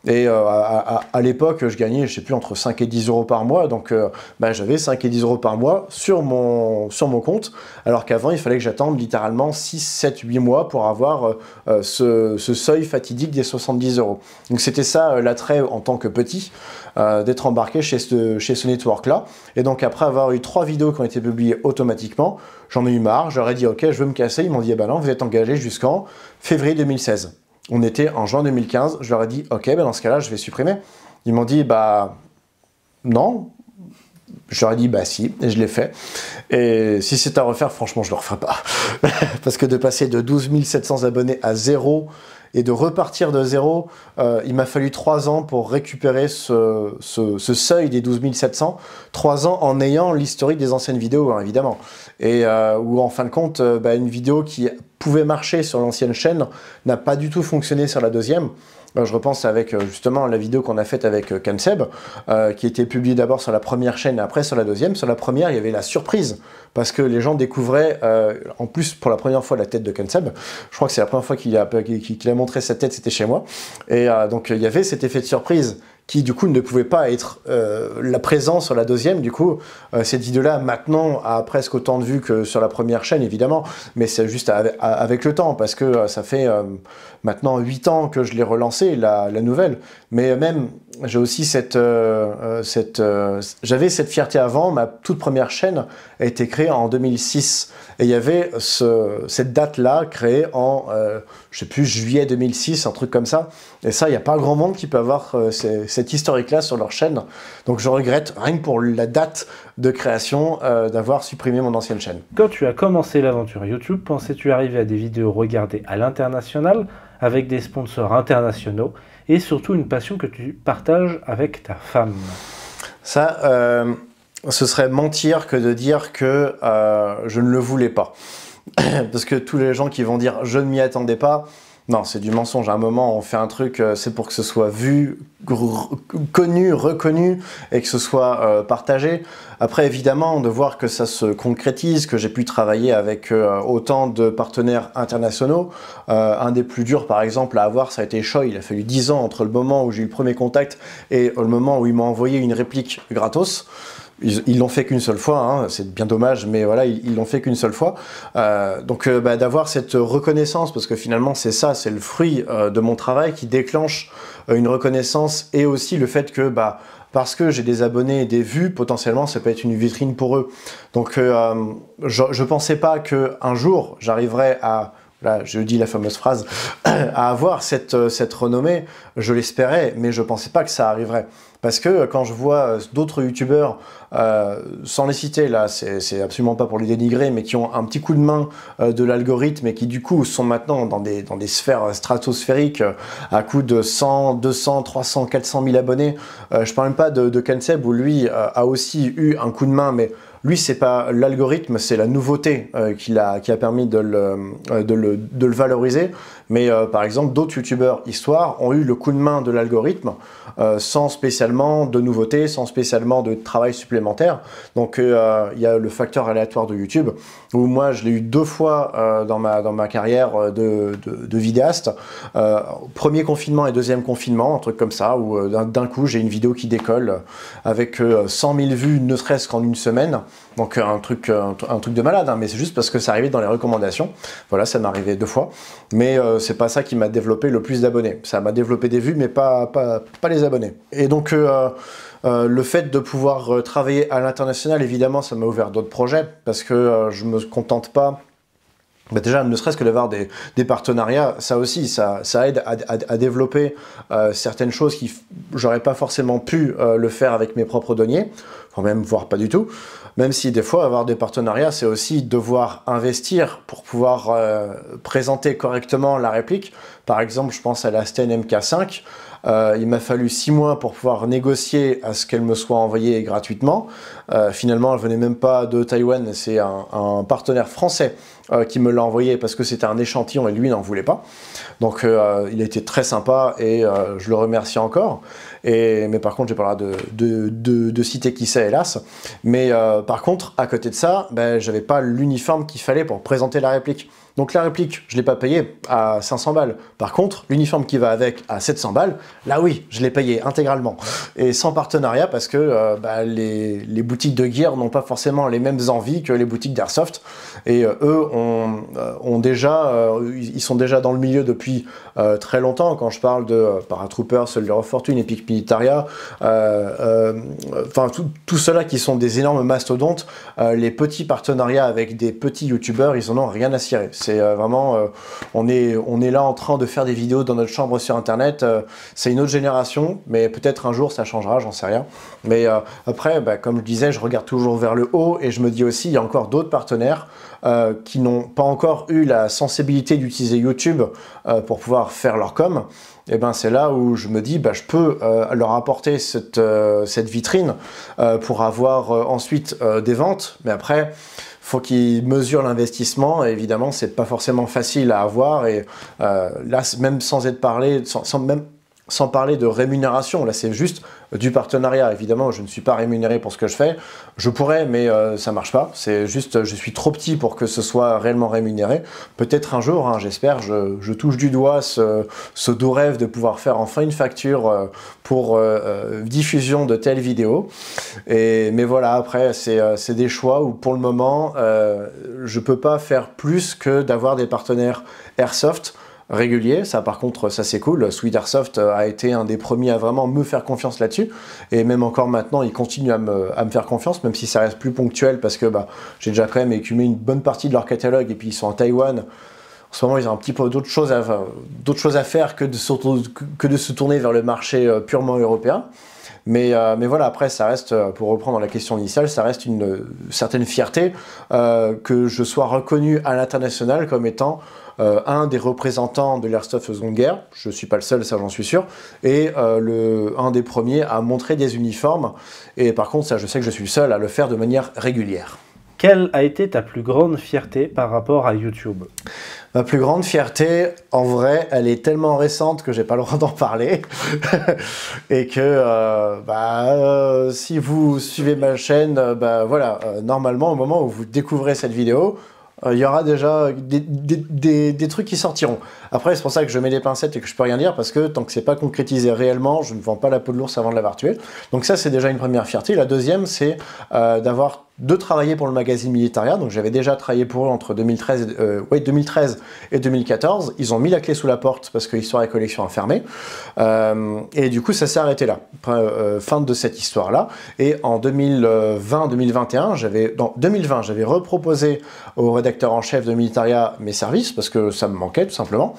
Et à l'époque, je gagnais, je sais plus, entre 5 et 10 € par mois, donc j'avais 5 et 10 € par mois sur mon compte, alors qu'avant, il fallait que j'attende littéralement 6, 7, 8 mois pour avoir ce seuil fatidique des 70 €. Donc c'était ça l'attrait en tant que petit, d'être embarqué chez ce network-là. Et donc après avoir eu 3 vidéos qui ont été publiées automatiquement, j'en ai eu marre, j'aurais dit ok, je veux me casser, ils m'ont dit non, vous êtes engagé jusqu'en février 2016. On était en juin 2015, je leur ai dit ok, dans ce cas-là, je vais supprimer. Ils m'ont dit non. Je leur ai dit si, et je l'ai fait. Et si c'est à refaire, franchement, je ne le referai pas. Parce que de passer de 12 700 abonnés à 0 et de repartir de 0, il m'a fallu 3 ans pour récupérer ce seuil des 12 700. 3 ans en ayant l'historique des anciennes vidéos, hein, évidemment. Et où en fin de compte, une vidéo qui pouvait marcher sur l'ancienne chaîne n'a pas du tout fonctionné sur la deuxième. Je repense avec justement la vidéo qu'on a faite avec Kamseb, qui était publiée d'abord sur la première chaîne et après sur la deuxième. Sur la première, il y avait la surprise, parce que les gens découvraient, en plus pour la première fois, la tête de Kamseb. Je crois que c'est la première fois qu'il a montré sa tête, c'était chez moi. Et donc il y avait cet effet de surprise qui du coup ne pouvait pas être la présence sur la deuxième. Du coup, cette vidéo-là, maintenant, a presque autant de vues que sur la première chaîne, évidemment, mais c'est juste avec le temps, parce que ça fait maintenant 8 ans que je l'ai relancé, la nouvelle. Mais même, j'ai aussi j'avais cette fierté avant. Ma toute première chaîne a été créée en 2006, et il y avait cette date-là créée en, je sais plus, juillet 2006, un truc comme ça. Et ça, il n'y a pas grand monde qui peut avoir cette historique-là sur leur chaîne. Donc je regrette, rien que pour la date de création, d'avoir supprimé mon ancienne chaîne. Quand tu as commencé l'aventure YouTube, pensais-tu arriver à des vidéos regardées à l'international, avec des sponsors internationaux, et surtout une passion que tu partages avec ta femme? Ça, ce serait mentir que de dire que je ne le voulais pas. Parce que tous les gens qui vont dire « je ne m'y attendais pas », non, c'est du mensonge. À un moment, on fait un truc, c'est pour que ce soit vu, connu, reconnu, et que ce soit partagé. Après, évidemment, de voir que ça se concrétise, que j'ai pu travailler avec autant de partenaires internationaux. Un des plus durs, par exemple, à avoir, ça a été Choi. Il a fallu 10 ans entre le moment où j'ai eu le premier contact et le moment où il m'a envoyé une réplique gratos. Ils l'ont fait qu'une seule fois, hein, c'est bien dommage, mais voilà, ils l'ont fait qu'une seule fois. Donc d'avoir cette reconnaissance, parce que finalement c'est ça, c'est le fruit de mon travail qui déclenche une reconnaissance, et aussi le fait que parce que j'ai des abonnés et des vues, potentiellement ça peut être une vitrine pour eux. Donc je pensais pas qu'un jour j'arriverais à... Là, je dis la fameuse phrase, à avoir cette renommée. Je l'espérais, mais je pensais pas que ça arriverait. Parce que quand je vois d'autres youtubeurs, sans les citer, là, c'est absolument pas pour les dénigrer, mais qui ont un petit coup de main de l'algorithme et qui du coup sont maintenant dans des sphères stratosphériques à coup de 100, 200, 300, 400 000 abonnés. Je parle même pas de Kamseb, où lui a aussi eu un coup de main, mais lui, c'est pas l'algorithme, c'est la nouveauté qui a permis de le valoriser. Mais par exemple, d'autres youtubeurs histoire ont eu le coup de main de l'algorithme sans spécialement de nouveautés, sans spécialement de travail supplémentaire. Donc il y a le facteur aléatoire de YouTube, où moi je l'ai eu 2 fois dans ma carrière de vidéaste. Premier confinement et deuxième confinement, un truc comme ça, où d'un coup j'ai une vidéo qui décolle avec 100 000 vues, ne serait-ce qu'en une semaine. Donc un truc de malade, hein, mais c'est juste parce que ça arrivait dans les recommandations. Voilà, ça m'est arrivé 2 fois. Mais c'est pas ça qui m'a développé le plus d'abonnés. Ça m'a développé des vues, mais pas les abonnés. Et donc le fait de pouvoir travailler à l'international, évidemment, ça m'a ouvert d'autres projets, parce que je me contente pas. Déjà, ne serait-ce que d'avoir des partenariats, ça aussi, ça aide à développer certaines choses qui j'aurais pas forcément pu le faire avec mes propres deniers, enfin même voire pas du tout. Même si des fois, avoir des partenariats, c'est aussi devoir investir pour pouvoir présenter correctement la réplique. Par exemple, je pense à la Sten MK5. Il m'a fallu 6 mois pour pouvoir négocier à ce qu'elle me soit envoyée gratuitement. Finalement, elle venait même pas de Taïwan, c'est un partenaire français qui me l'a envoyé parce que c'était un échantillon et lui n'en voulait pas. Donc il a été très sympa et je le remercie encore. Mais par contre, j'ai pas le droit de citer qui c'est, hélas. Mais par contre, à côté de ça, j'avais pas l'uniforme qu'il fallait pour présenter la réplique. Donc la réplique, je ne l'ai pas payée à 500 balles. Par contre, l'uniforme qui va avec à 700 balles, là oui, je l'ai payé intégralement. Et sans partenariat, parce que les boutiques de gear n'ont pas forcément les mêmes envies que les boutiques d'Airsoft. Et eux ils sont déjà dans le milieu depuis très longtemps. Quand je parle de Paratroopers, Soldier of Fortune, Epic Militaria, enfin tout ceux-là qui sont des énormes mastodontes, les petits partenariats avec des petits youtubeurs, ils en ont rien à cirer. C'est vraiment, on est là en train de faire des vidéos dans notre chambre sur internet, c'est une autre génération, mais peut-être un jour ça changera, j'en sais rien. Mais après, comme je disais, je regarde toujours vers le haut et je me dis aussi, il y a encore d'autres partenaires qui n'ont pas encore eu la sensibilité d'utiliser YouTube pour pouvoir faire leur com. Et c'est là où je me dis, je peux leur apporter cette vitrine pour avoir ensuite des ventes, mais après, faut qu'ils mesurent l'investissement. Et évidemment, c'est pas forcément facile à avoir. Et là, même sans parler de rémunération, là c'est juste du partenariat. Évidemment, je ne suis pas rémunéré pour ce que je fais. Je pourrais, mais ça marche pas. C'est juste, je suis trop petit pour que ce soit réellement rémunéré. Peut-être un jour, hein, j'espère, je touche du doigt ce doux rêve de pouvoir faire enfin une facture pour diffusion de telles vidéos. Mais voilà, après, c'est des choix où pour le moment, je peux pas faire plus que d'avoir des partenaires Airsoft régulier. Ça, par contre, ça c'est cool. Sweet Airsoft a été un des premiers à vraiment me faire confiance là-dessus. Et même encore maintenant, il continue à me faire confiance, même si ça reste plus ponctuel, parce que j'ai déjà quand même écumé une bonne partie de leur catalogue, et puis ils sont en Taïwan. En ce moment, ils ont un petit peu d'autres choses à faire que de se tourner vers le marché purement européen. Mais voilà, après, ça reste, pour reprendre la question initiale, ça reste une certaine fierté que je sois reconnu à l'international comme étant un des représentants de l'Airsoft Seconde Guerre. Je ne suis pas le seul, ça j'en suis sûr. Et un des premiers à montrer des uniformes. Et par contre, ça, je sais que je suis le seul à le faire de manière régulière. Quelle a été ta plus grande fierté par rapport à YouTube? Ma plus grande fierté, en vrai, elle est tellement récente que j'ai pas le droit d'en parler. Et que, si vous suivez ma chaîne, voilà, normalement, au moment où vous découvrez cette vidéo, il y aura déjà des trucs qui sortiront. Après, c'est pour ça que je mets des pincettes et que je peux rien dire, parce que tant que c'est pas concrétisé réellement, je ne vends pas la peau de l'ours avant de l'avoir tué. Donc ça, c'est déjà une première fierté. La deuxième, c'est de travailler pour le magazine Militaria. Donc j'avais déjà travaillé pour eux entre 2013 et 2014. Ils ont mis la clé sous la porte parce que l'histoire et collection a fermé. Et du coup, ça s'est arrêté là. Fin de cette histoire-là. Et en 2020-2021, j'avais reproposé au rédacteur en chef de Militaria mes services parce que ça me manquait tout simplement.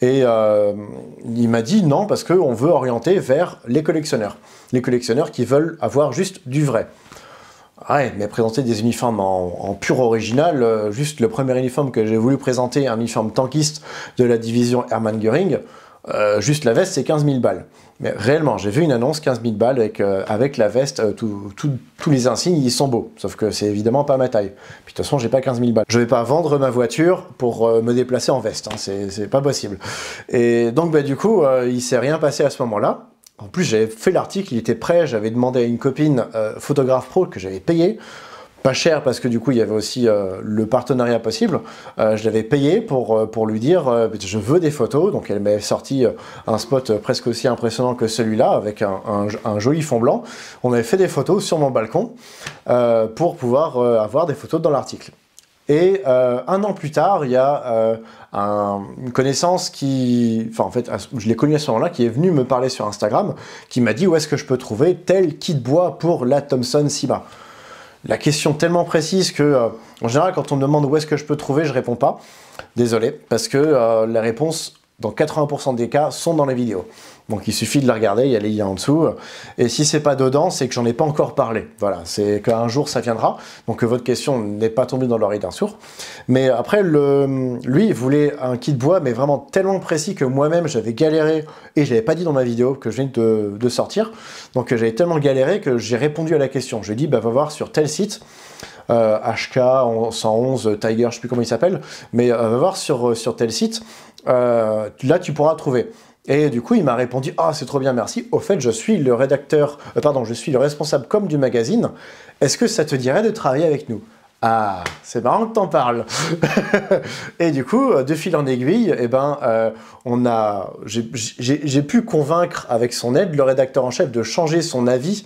Et il m'a dit non, parce qu'on veut orienter vers les collectionneurs. Les collectionneurs qui veulent avoir juste du vrai. Ouais, mais présenter des uniformes en pur original, juste le premier uniforme que j'ai voulu présenter, un uniforme tankiste de la division Hermann Göring, juste la veste c'est 15 000 balles. Mais réellement, j'ai vu une annonce 15 000 balles avec la veste, tous les insignes, ils sont beaux. Sauf que c'est évidemment pas ma taille. Puis de toute façon, j'ai pas 15 000 balles. Je vais pas vendre ma voiture pour me déplacer en veste, hein, c'est pas possible. Et donc du coup, il s'est rien passé à ce moment-là. En plus, j'avais fait l'article, il était prêt, j'avais demandé à une copine photographe pro que j'avais payé. Pas cher parce que du coup, il y avait aussi le partenariat possible. Je l'avais payé pour lui dire je veux des photos. Donc elle m'avait sorti un spot presque aussi impressionnant que celui-là avec un joli fond blanc. On avait fait des photos sur mon balcon pour pouvoir avoir des photos dans l'article. Et un an plus tard, il y a une connaissance qui... Enfin, en fait, je l'ai connu à ce moment-là, qui est venu me parler sur Instagram, qui m'a dit où est-ce que je peux trouver tel kit bois pour la Thompson Syma. La question tellement précise que, en général, quand on me demande où est-ce que je peux trouver, je réponds pas. Désolé, parce que les réponses, dans 80% des cas, sont dans les vidéos. Donc il suffit de la regarder, il y a les liens en dessous. Et si c'est pas dedans, c'est que j'en ai pas encore parlé. Voilà, c'est qu'un jour ça viendra. Donc votre question n'est pas tombée dans l'oreille d'un sourd. Mais après, lui, il voulait un kit bois, mais vraiment tellement précis que moi-même j'avais galéré, et je l'avais pas dit dans ma vidéo que je viens de sortir. Donc j'avais tellement galéré que j'ai répondu à la question. Je lui ai dit, va voir sur tel site. HK 111 Tiger, je sais plus comment il s'appelle, mais va voir sur tel site. Là, tu pourras trouver. Et du coup, il m'a répondu « Ah, c'est trop bien, merci. Au fait, je suis le rédacteur... je suis le responsable com du magazine. Est-ce que ça te dirait de travailler avec nous ?» Ah, c'est marrant que t'en parles. Et du coup, de fil en aiguille, j'ai pu convaincre avec son aide le rédacteur en chef de changer son avis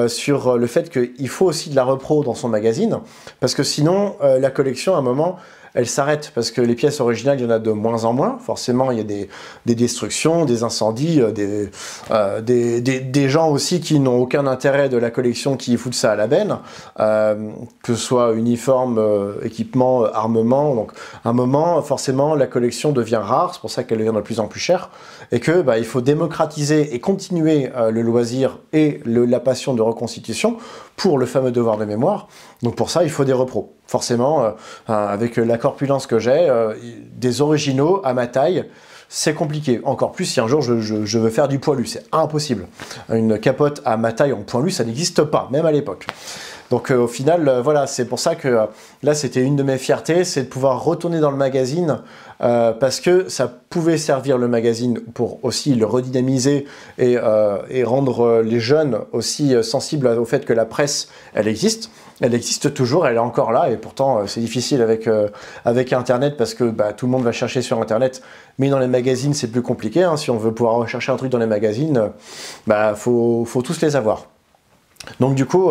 sur le fait qu'il faut aussi de la repro dans son magazine, parce que sinon, la collection, à un moment, elle s'arrête, parce que les pièces originales, il y en a de moins en moins. Forcément, il y a des destructions, des incendies, des gens aussi qui n'ont aucun intérêt de la collection, qui foutent ça à la benne, que ce soit uniforme, équipement, armement. Donc, à un moment, forcément, la collection devient rare, c'est pour ça qu'elle devient de plus en plus chère, et que il faut démocratiser et continuer le loisir et la passion de reconstitution pour le fameux devoir de mémoire. Donc pour ça, il faut des repros. Forcément, avec la corpulence que j'ai, des originaux à ma taille, c'est compliqué. Encore plus si un jour je veux faire du poilu, c'est impossible. Une capote à ma taille en poilu, ça n'existe pas, même à l'époque. Donc au final, voilà, c'est pour ça que là, c'était une de mes fiertés, c'est de pouvoir retourner dans le magazine parce que ça pouvait servir le magazine pour aussi le redynamiser et rendre les jeunes aussi sensibles au fait que la presse, elle existe. Elle existe toujours, elle est encore là, et pourtant c'est difficile avec Internet parce que tout le monde va chercher sur Internet, mais dans les magazines c'est plus compliqué. Hein. Si on veut pouvoir rechercher un truc dans les magazines, faut tous les avoir. Donc du coup,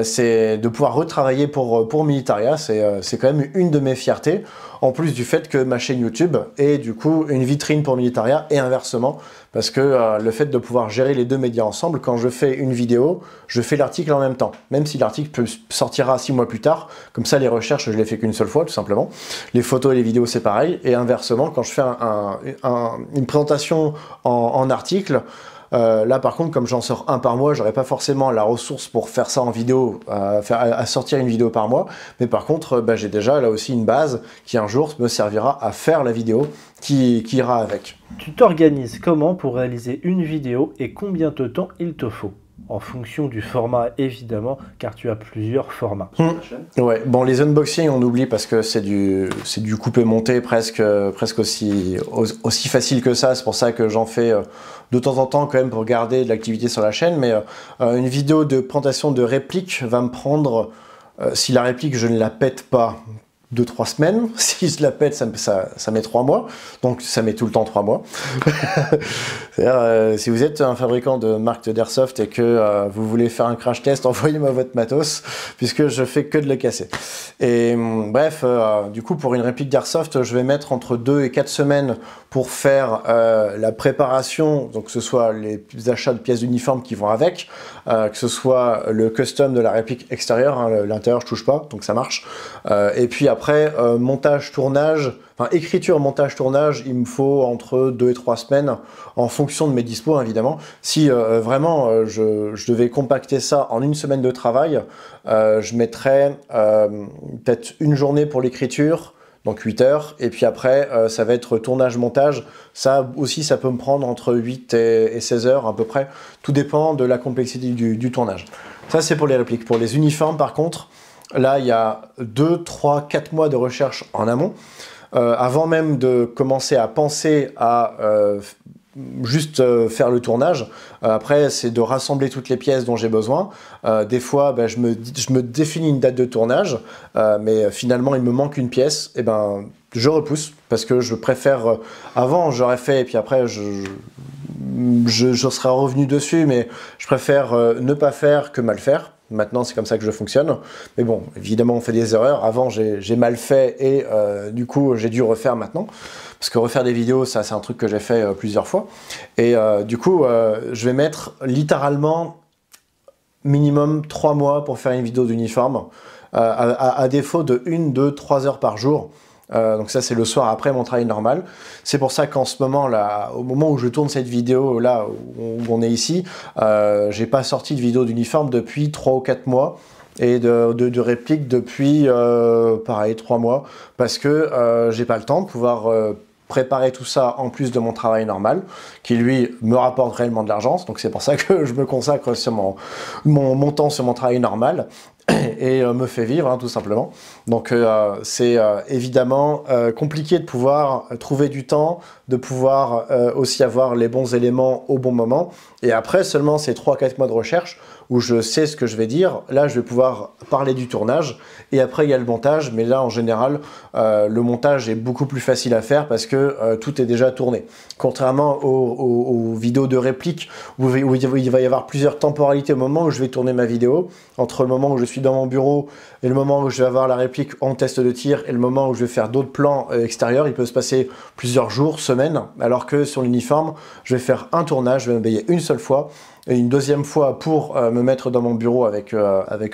c'est de pouvoir retravailler pour Militaria, c'est quand même une de mes fiertés, en plus du fait que ma chaîne YouTube est du coup une vitrine pour Militaria et inversement, parce que le fait de pouvoir gérer les deux médias ensemble, quand je fais une vidéo, je fais l'article en même temps, même si l'article sortira 6 mois plus tard, comme ça les recherches je les fais qu'une seule fois tout simplement, les photos et les vidéos c'est pareil, et inversement quand je fais une présentation en article, là par contre comme j'en sors un par mois, j'aurais pas forcément la ressource pour faire ça en vidéo, à sortir une vidéo par mois, mais par contre j'ai déjà là aussi une base qui un jour me servira à faire la vidéo qui ira avec. Tu t'organises comment pour réaliser une vidéo et combien de temps il te faut? En fonction du format évidemment, car tu as plusieurs formats sur ta chaîne. Ouais, bon les unboxings on oublie parce que c'est du couper-monter presque aussi facile que ça, c'est pour ça que j'en fais de temps en temps quand même pour garder de l'activité sur la chaîne, mais une vidéo de présentation de réplique va me prendre, si la réplique je ne la pète pas, 2-3 semaines, si je la pète ça met 3 mois, donc ça met tout le temps 3 mois. C'est-à-dire, si vous êtes un fabricant de marque d'airsoft et que vous voulez faire un crash test, envoyez-moi votre matos, puisque je fais que de le casser. Et bref, du coup pour une réplique d'airsoft, je vais mettre entre 2 et 4 semaines pour faire la préparation, donc que ce soit les achats de pièces d'uniforme qui vont avec, que ce soit le custom de la réplique extérieure, hein, l'intérieur je touche pas, donc ça marche, et puis après, montage, tournage, enfin écriture, montage, tournage, il me faut entre 2 et 3 semaines en fonction de mes dispos évidemment. Si vraiment je devais compacter ça en une semaine de travail, je mettrais peut-être une journée pour l'écriture, donc 8 heures, et puis après ça va être tournage, montage, ça aussi ça peut me prendre entre 8 et 16 heures à peu près, tout dépend de la complexité du tournage. Ça c'est pour les répliques. Pour les uniformes par contre, là, il y a 2, 3, 4 mois de recherche en amont, avant même de commencer à penser à juste faire le tournage. Après, c'est de rassembler toutes les pièces dont j'ai besoin. Des fois, je me définis une date de tournage, mais finalement, il me manque une pièce, et je repousse, parce que je préfère... avant, j'aurais fait, et puis après, je serais revenu dessus, mais je préfère ne pas faire que mal faire. Maintenant, c'est comme ça que je fonctionne. Mais bon, évidemment, on fait des erreurs. Avant, j'ai mal fait et du coup, j'ai dû refaire maintenant. Parce que refaire des vidéos, ça, c'est un truc que j'ai fait plusieurs fois. Et du coup, je vais mettre littéralement minimum 3 mois pour faire une vidéo d'uniforme, à défaut de 1, 2, 3 heures par jour. Donc ça c'est le soir après mon travail normal. C'est pour ça qu'en ce moment là, au moment où je tourne cette vidéo là où on est ici, j'ai pas sorti de vidéo d'uniforme depuis 3 ou 4 mois et de réplique depuis pareil 3 mois parce que j'ai pas le temps de pouvoir préparer tout ça en plus de mon travail normal qui lui me rapporte réellement de l'argent, donc c'est pour ça que je me consacre sur mon temps sur mon travail normal et me fait vivre hein, tout simplement. Donc c'est évidemment compliqué de pouvoir trouver du temps, de pouvoir aussi avoir les bons éléments au bon moment, et après seulement ces 3-4 mois de recherche où je sais ce que je vais dire, là je vais pouvoir parler du tournage, et après il y a le montage, mais là en général le montage est beaucoup plus facile à faire parce que tout est déjà tourné. Contrairement aux vidéos de réplique où il va y avoir plusieurs temporalités au moment où je vais tourner ma vidéo, entre le moment où je suis dans mon bureau et le moment où je vais avoir la réplique en test de tir et le moment où je vais faire d'autres plans extérieurs, il peut se passer plusieurs jours, semaines, alors que sur l'uniforme, je vais faire un tournage, je vais m'habiller une seule fois, et une deuxième fois pour me mettre dans mon bureau avec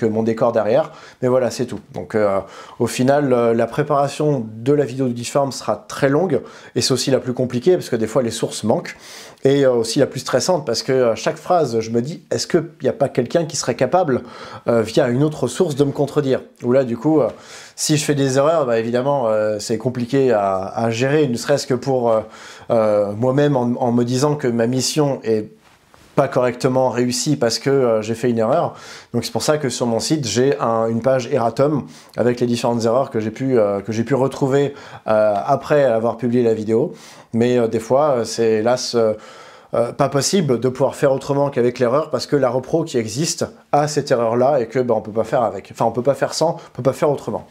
mon décor derrière, mais voilà, c'est tout. Donc au final, la préparation de la vidéo d'uniforme sera très longue, et c'est aussi la plus compliquée, parce que des fois les sources manquent, et aussi la plus stressante, parce que à chaque phrase, je me dis, est-ce qu'il n'y a pas quelqu'un qui serait capable, via une autre source, de me contredire? Ou là, du coup, si je fais des erreurs, évidemment, c'est compliqué à gérer, ne serait-ce que pour moi-même, en me disant que ma mission est pas correctement réussi parce que j'ai fait une erreur. Donc c'est pour ça que sur mon site, j'ai une page erratum avec les différentes erreurs que j'ai pu retrouver après avoir publié la vidéo. Mais des fois, c'est hélas pas possible de pouvoir faire autrement qu'avec l'erreur parce que la repro qui existe a cette erreur-là et que on peut pas faire avec. Enfin, on peut pas faire sans, on peut pas faire autrement.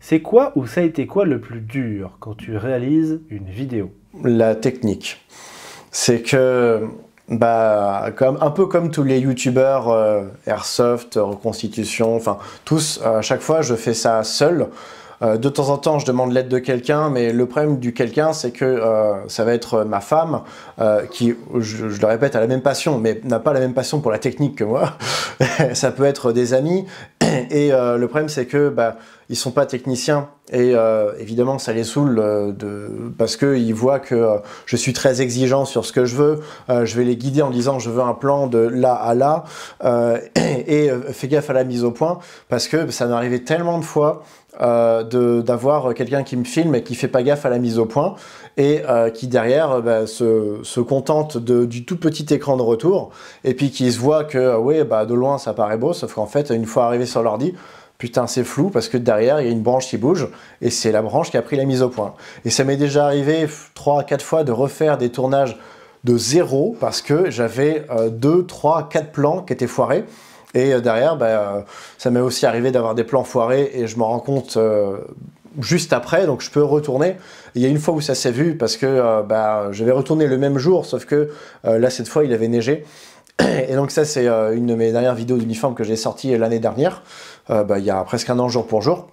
C'est quoi ou ça a été quoi le plus dur quand tu réalises une vidéo? La technique. C'est que un peu comme tous les youtubeurs airsoft, reconstitution, enfin tous, à chaque fois je fais ça seul. De temps en temps je demande l'aide de quelqu'un, mais le problème du quelqu'un c'est que ça va être ma femme qui, je le répète, a la même passion, mais n'a pas la même passion pour la technique que moi. Ça peut être des amis, et le problème c'est que ils sont pas techniciens, et évidemment ça les saoule parce qu'ils voient que je suis très exigeant sur ce que je veux. Je vais les guider en disant je veux un plan de là à là, et fais gaffe à la mise au point, parce que ça m'est arrivé tellement de fois d'avoir quelqu'un qui me filme et qui fait pas gaffe à la mise au point, et qui derrière se contente du tout petit écran de retour, et puis qui se voit que oui, de loin ça paraît beau, sauf qu'en fait une fois arrivé sur l'ordi, putain c'est flou parce que derrière il y a une branche qui bouge et c'est la branche qui a pris la mise au point. Et ça m'est déjà arrivé 3 à 4 fois de refaire des tournages de zéro parce que j'avais 2, 3, 4 plans qui étaient foirés. Et derrière, ça m'est aussi arrivé d'avoir des plans foirés et je m'en rends compte juste après, donc je peux retourner. Il y a une fois où ça s'est vu parce que je vais retourner le même jour, sauf que là cette fois il avait neigé. Et donc ça c'est une de mes dernières vidéos d'uniforme que j'ai sortie l'année dernière, il y a presque un an jour pour jour,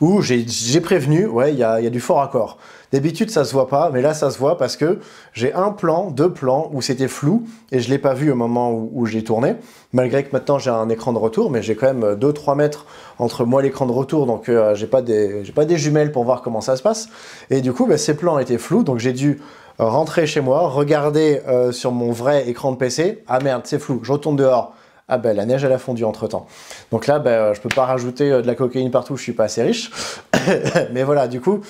où j'ai prévenu, ouais, il y a du fort raccord. D'habitude ça se voit pas, mais là ça se voit parce que j'ai un plan, 2 plans où c'était flou et je l'ai pas vu au moment où j'ai tourné, malgré que maintenant j'ai un écran de retour, mais j'ai quand même 2-3 mètres entre moi et l'écran de retour, donc j'ai pas des jumelles pour voir comment ça se passe. Et du coup ces plans étaient flous, donc j'ai dû rentrer chez moi, regarder sur mon vrai écran de PC, ah merde c'est flou, je retourne dehors. Ah la neige elle a fondu entre temps. Donc là je peux pas rajouter de la cocaïne partout, je suis pas assez riche. Mais voilà, du coup,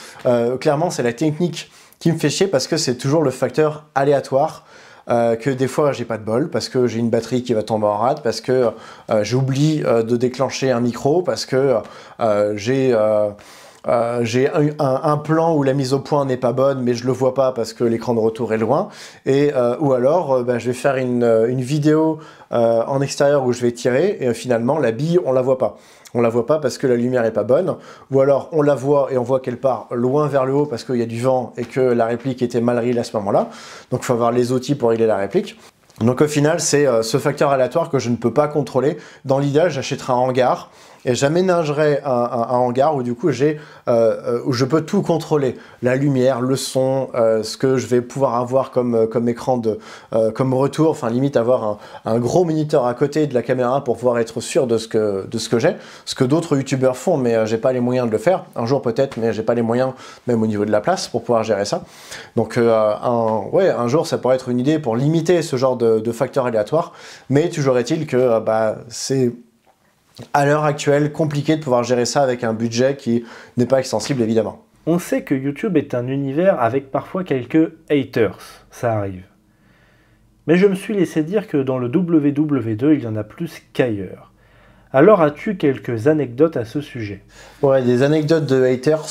clairement c'est la technique qui me fait chier parce que c'est toujours le facteur aléatoire. Que des fois j'ai pas de bol parce que j'ai une batterie qui va tomber en rade, parce que j'oublie de déclencher un micro, parce que j'ai un plan où la mise au point n'est pas bonne mais je le vois pas parce que l'écran de retour est loin, et ou alors je vais faire une vidéo en extérieur où je vais tirer et finalement la bille on la voit pas. On la voit pas parce que la lumière est pas bonne, ou alors on la voit et on voit qu'elle part loin vers le haut parce qu'il y a du vent et que la réplique était mal réglée à ce moment-là. Donc il faut avoir les outils pour régler la réplique. Donc au final c'est ce facteur aléatoire que je ne peux pas contrôler. Dans l'idéal j'achèterai un hangar et j'aménagerai un hangar où du coup où je peux tout contrôler, la lumière, le son, ce que je vais pouvoir avoir comme écran comme retour, enfin limite avoir un gros moniteur à côté de la caméra pour pouvoir être sûr de ce que j'ai, ce que d'autres youtubeurs font, mais j'ai pas les moyens de le faire. Un jour peut-être, mais j'ai pas les moyens même au niveau de la place pour pouvoir gérer ça. Donc un jour ça pourrait être une idée pour limiter ce genre de facteurs aléatoires, mais toujours est-il que c'est à l'heure actuelle compliqué de pouvoir gérer ça avec un budget qui n'est pas extensible évidemment. On sait que YouTube est un univers avec parfois quelques haters, ça arrive. Mais je me suis laissé dire que dans le WW2 il y en a plus qu'ailleurs. Alors as-tu quelques anecdotes à ce sujet? Ouais, des anecdotes de haters,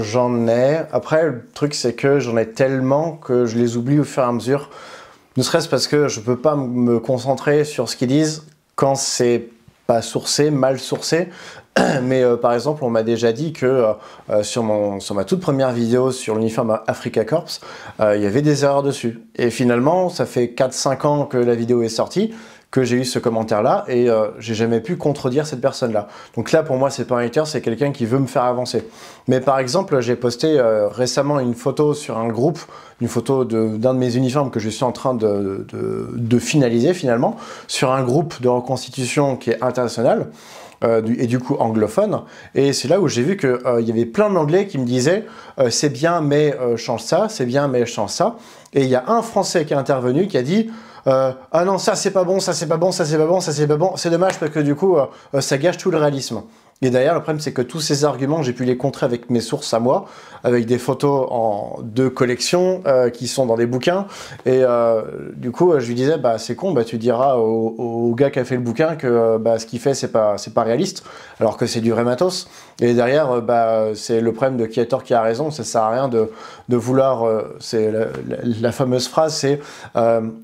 j'en ai. Après le truc c'est que j'en ai tellement que je les oublie au fur et à mesure. Ne serait-ce parce que je peux pas me concentrer sur ce qu'ils disent quand c'est pas sourcé, mal sourcé. Mais par exemple, on m'a déjà dit que sur ma toute première vidéo sur l'uniforme Afrika Korps, il y avait des erreurs dessus. Et finalement, ça fait 4-5 ans que la vidéo est sortie, que j'ai eu ce commentaire-là, et j'ai jamais pu contredire cette personne-là. Donc là, pour moi, c'est pas un hater, c'est quelqu'un qui veut me faire avancer. Mais par exemple, j'ai posté récemment une photo sur un groupe, une photo d'un de mes uniformes que je suis en train de finaliser finalement, sur un groupe de reconstitution qui est international, et du coup anglophone, et c'est là où j'ai vu qu'il y avait plein d'anglais qui me disaient c'est bien mais change ça, c'est bien mais change ça, et il y a un français qui est intervenu qui a dit ah non ça c'est pas bon, ça c'est pas bon, ça c'est pas bon, ça c'est pas bon, c'est dommage parce que du coup ça gâche tout le réalisme. Et derrière, le problème, c'est que tous ces arguments, j'ai pu les contrer avec mes sources à moi, avec des photos de collection qui sont dans des bouquins. Et du coup, je lui disais, bah c'est con, bah tu diras au gars qui a fait le bouquin que bah, ce qu'il fait, c'est pas réaliste, alors que c'est du vrai matos. Et derrière, bah c'est le problème de qui a tort, qui a raison. Ça sert à rien de vouloir. C'est la fameuse phrase,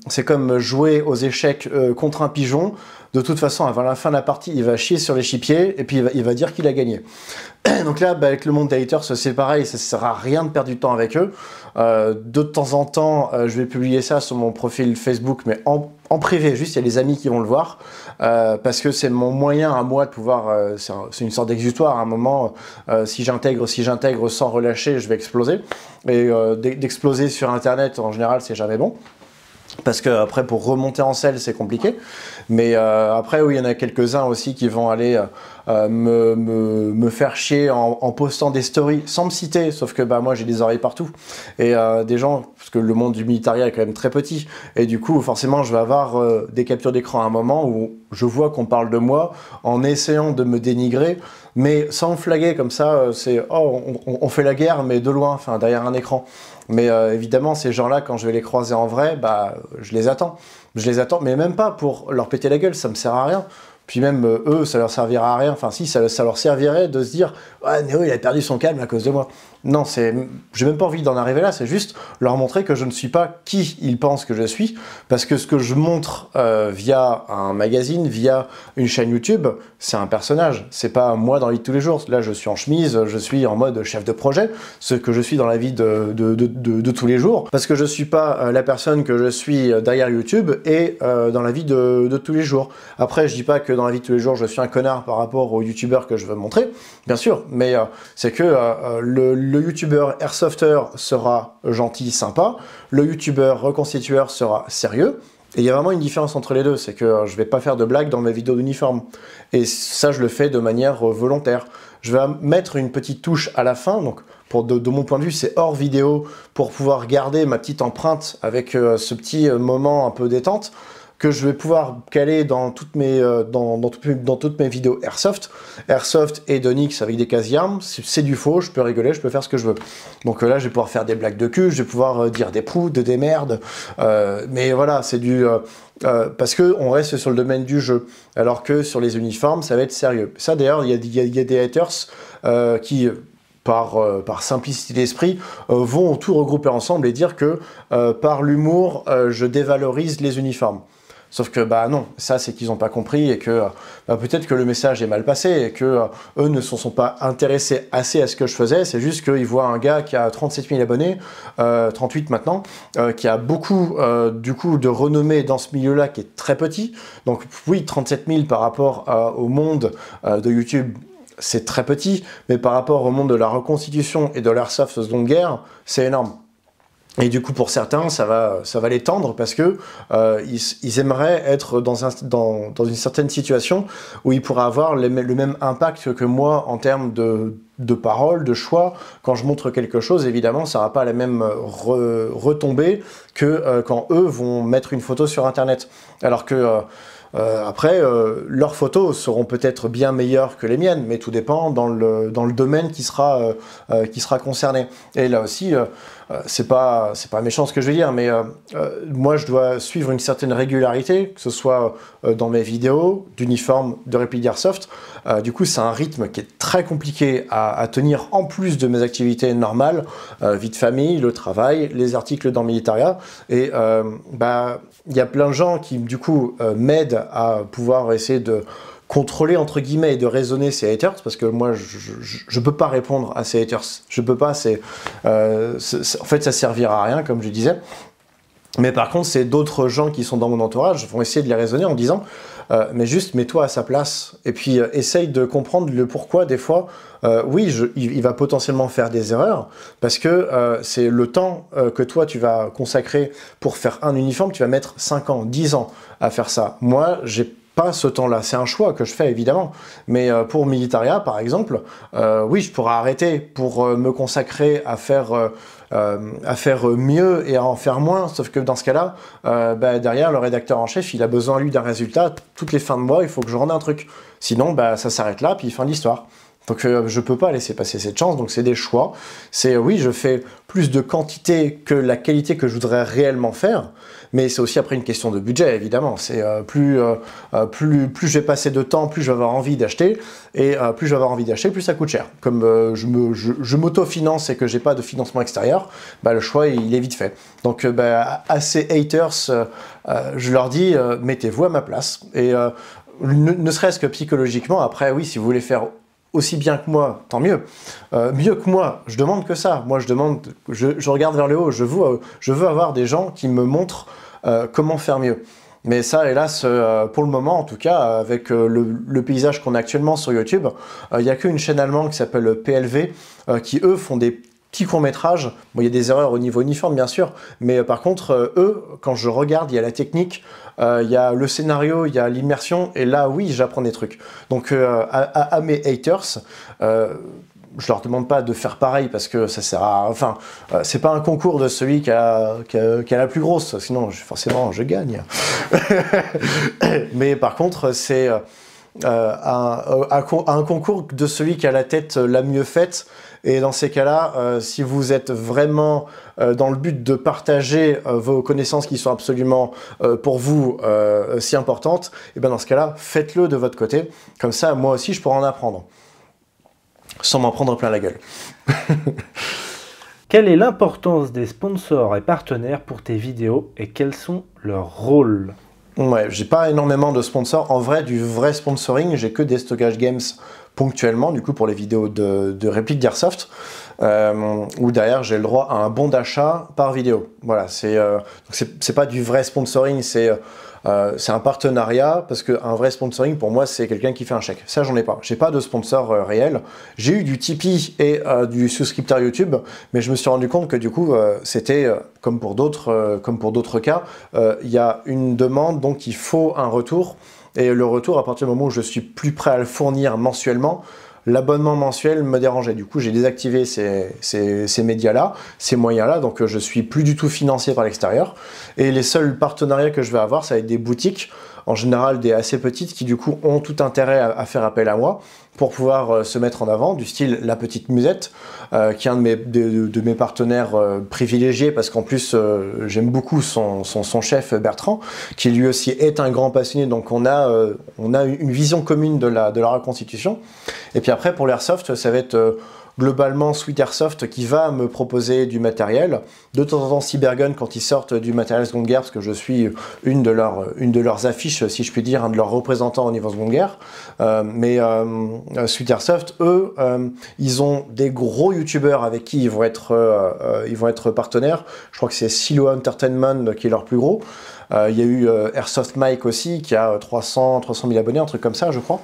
c'est comme jouer aux échecs contre un pigeon. De toute façon, avant la fin de la partie, il va chier sur l'échiquier et puis il va dire qu'il a gagné. Donc là, bah, avec le monde des haters, c'est pareil, ça ne sert à rien de perdre du temps avec eux. De temps en temps, je vais publier ça sur mon profil Facebook, mais en privé, juste il y a les amis qui vont le voir, parce que c'est mon moyen à moi de pouvoir, c'est une sorte d'exutoire. À un moment, si j'intègre sans relâcher, je vais exploser. Et d'exploser sur Internet, en général, c'est jamais bon. Parce que après, pour remonter en selle, c'est compliqué. Mais après, oui, il y en a quelques-uns aussi qui vont aller me faire chier en postant des stories sans me citer, sauf que bah, moi j'ai des oreilles partout. Et des gens, parce que le monde du militaria est quand même très petit, et du coup forcément je vais avoir des captures d'écran à un moment où je vois qu'on parle de moi en essayant de me dénigrer, mais sans me flaguer comme ça, c'est oh, on fait la guerre mais de loin, enfin derrière un écran. Mais évidemment, ces gens-là, quand je vais les croiser en vrai, bah, je les attends. Je les attends, mais même pas pour leur péter la gueule, ça me sert à rien. Puis même eux, ça leur servira à rien. Enfin si, ça leur servirait de se dire « Ouais, Néo, il a perdu son calme à cause de moi ». Non, j'ai même pas envie d'en arriver là, c'est juste leur montrer que je ne suis pas qui ils pensent que je suis, parce que ce que je montre via un magazine, via une chaîne YouTube, c'est un personnage, c'est pas moi dans la vie de tous les jours. Là, je suis en chemise, je suis en mode chef de projet, ce que je suis dans la vie de tous les jours, parce que je suis pas la personne que je suis derrière YouTube et dans la vie de tous les jours. Après, je dis pas que dans la vie de tous les jours, je suis un connard par rapport aux youtubeurs que je veux montrer, bien sûr, mais c'est que le youtubeur airsofter sera gentil, sympa, le youtubeur reconstitueur sera sérieux, et il y a vraiment une différence entre les deux, c'est que je vais pas faire de blagues dans mes vidéos d'uniforme, et ça je le fais de manière volontaire. Je vais mettre une petite touche à la fin, donc de mon point de vue c'est hors vidéo, pour pouvoir garder ma petite empreinte avec ce petit moment un peu détente, que je vais pouvoir caler dans toutes mes vidéos Airsoft et Donix avec des casiarmes, c'est du faux, je peux rigoler, je peux faire ce que je veux. Donc là, je vais pouvoir faire des blagues de cul, je vais pouvoir dire des proutes, des merdes, mais voilà, c'est du... parce qu'on reste sur le domaine du jeu, alors que sur les uniformes, ça va être sérieux. Ça d'ailleurs, il y a des haters qui... Par simplicité d'esprit, vont tout regrouper ensemble et dire que par l'humour, je dévalorise les uniformes. Sauf que bah non, ça c'est qu'ils n'ont pas compris et que bah, peut-être que le message est mal passé et que eux ne se sont pas intéressés assez à ce que je faisais, c'est juste qu'ils voient un gars qui a 37 000 abonnés, 38 maintenant, qui a beaucoup du coup de renommée dans ce milieu-là qui est très petit. Donc oui, 37 000 par rapport au monde de YouTube, c'est très petit, mais par rapport au monde de la reconstitution et de l'airsoft seconde guerre, c'est énorme. Et du coup, pour certains, ça va les tendre parce que ils aimeraient être dans une certaine situation où ils pourraient avoir le même impact que moi en termes de parole, de choix. Quand je montre quelque chose, évidemment, ça n'aura pas la même retombée que quand eux vont mettre une photo sur Internet. Alors que... après, leurs photos seront peut-être bien meilleures que les miennes, mais tout dépend dans le domaine qui sera concerné. Et là aussi, c'est pas méchant ce que je veux dire, mais moi je dois suivre une certaine régularité, que ce soit dans mes vidéos, d'uniforme, de réplique d'Airsoft. Du coup, c'est un rythme qui est très compliqué à tenir en plus de mes activités normales, vie de famille, le travail, les articles dans Militaria. Et bah, il y a plein de gens qui, du coup, m'aident à pouvoir essayer de contrôler, entre guillemets, et de raisonner ces haters, parce que moi, je peux pas répondre à ces haters. Je peux pas, en fait, ça servira à rien, comme je disais. Mais par contre, c'est d'autres gens qui sont dans mon entourage vont essayer de les raisonner en disant mais juste mets-toi à sa place et puis essaye de comprendre le pourquoi des fois. Oui, il va potentiellement faire des erreurs parce que c'est le temps que toi tu vas consacrer pour faire un uniforme, tu vas mettre 5 ans, 10 ans à faire ça. Moi, j'ai pas ce temps-là. C'est un choix que je fais évidemment. Mais pour Militaria, par exemple, oui, je pourrais arrêter pour me consacrer à faire mieux et à en faire moins. Sauf que dans ce cas-là, derrière, le rédacteur en chef, il a besoin, lui, d'un résultat. Toutes les fins de mois, il faut que je rende un truc. Sinon, ça s'arrête là, puis fin de l'histoire. Donc je peux pas laisser passer cette chance, donc c'est des choix. C'est oui, je fais plus de quantité que la qualité que je voudrais réellement faire, mais c'est aussi après une question de budget, évidemment. C'est plus je vais passer de temps, plus je vais avoir envie d'acheter, et plus je vais avoir envie d'acheter, plus ça coûte cher. Comme je m'auto-finance et que j'ai pas de financement extérieur, le choix il est vite fait. Donc à ces haters, je leur dis mettez-vous à ma place. Et ne serait-ce que psychologiquement, après oui, si vous voulez faire aussi bien que moi, tant mieux. Mieux que moi, je demande que ça. Moi, je regarde vers le haut. Je veux avoir des gens qui me montrent comment faire mieux. Mais ça, hélas, pour le moment, en tout cas, avec le paysage qu'on a actuellement sur YouTube, il n'y a qu'une chaîne allemande qui s'appelle PLV, qui, eux, font des petits courts-métrages. Bon, il y a des erreurs au niveau uniforme, bien sûr, mais par contre, eux, quand je regarde, il y a la technique, il y a le scénario, il y a l'immersion, et là, oui, j'apprends des trucs. Donc, à mes haters, je leur demande pas de faire pareil, parce que ça sert à... Enfin, c'est pas un concours de celui qui a la plus grosse, sinon, forcément, je gagne. Mais par contre, c'est... un concours de celui qui a la tête la mieux faite. Et dans ces cas-là, si vous êtes vraiment dans le but de partager vos connaissances qui sont absolument pour vous si importantes, et bien dans ce cas-là, faites-le de votre côté. Comme ça, moi aussi, je pourrai en apprendre. Sans m'en prendre plein la gueule. Quelle est l'importance des sponsors et partenaires pour tes vidéos et quels sont leurs rôles? Ouais, j'ai pas énormément de sponsors. En vrai, du vrai sponsoring, j'ai que des Stockage Games ponctuellement, du coup, pour les vidéos de répliques d'Airsoft, où derrière, j'ai le droit à un bon d'achat par vidéo. Voilà, c'est pas du vrai sponsoring, c'est un partenariat, parce qu'un vrai sponsoring, pour moi, c'est quelqu'un qui fait un chèque. Ça, j'en ai pas. J'ai pas de sponsor réel. J'ai eu du Tipeee et du souscripteur YouTube, mais je me suis rendu compte que du coup, c'était, comme pour d'autres cas, il y a une demande, donc il faut un retour. Et le retour, à partir du moment où je suis plus prêt à le fournir mensuellement, l'abonnement mensuel me dérangeait. Du coup, j'ai désactivé ces médias-là, ces moyens-là, donc je suis plus du tout financé par l'extérieur. Et les seuls partenariats que je vais avoir, ça va être des boutiques, en général des assez petites, qui du coup ont tout intérêt à faire appel à moi pour pouvoir se mettre en avant, du style La Petite Musette, qui est un de mes partenaires privilégiés, parce qu'en plus j'aime beaucoup son chef Bertrand, qui lui aussi est un grand passionné, donc on a une vision commune de la reconstitution. Et puis après pour l'Airsoft, ça va être globalement Sweet Airsoft qui va me proposer du matériel. De temps en temps Cybergun quand ils sortent du matériel seconde guerre, parce que je suis une de leurs affiches, si je puis dire, un de leurs représentants au niveau seconde guerre. Mais Sweet Airsoft, eux, ils ont des gros youtubeurs avec qui ils vont être partenaires. Je crois que c'est Silo Entertainment qui est leur plus gros. Il y a eu Airsoft Mike aussi qui a 300 000 abonnés, un truc comme ça, je crois.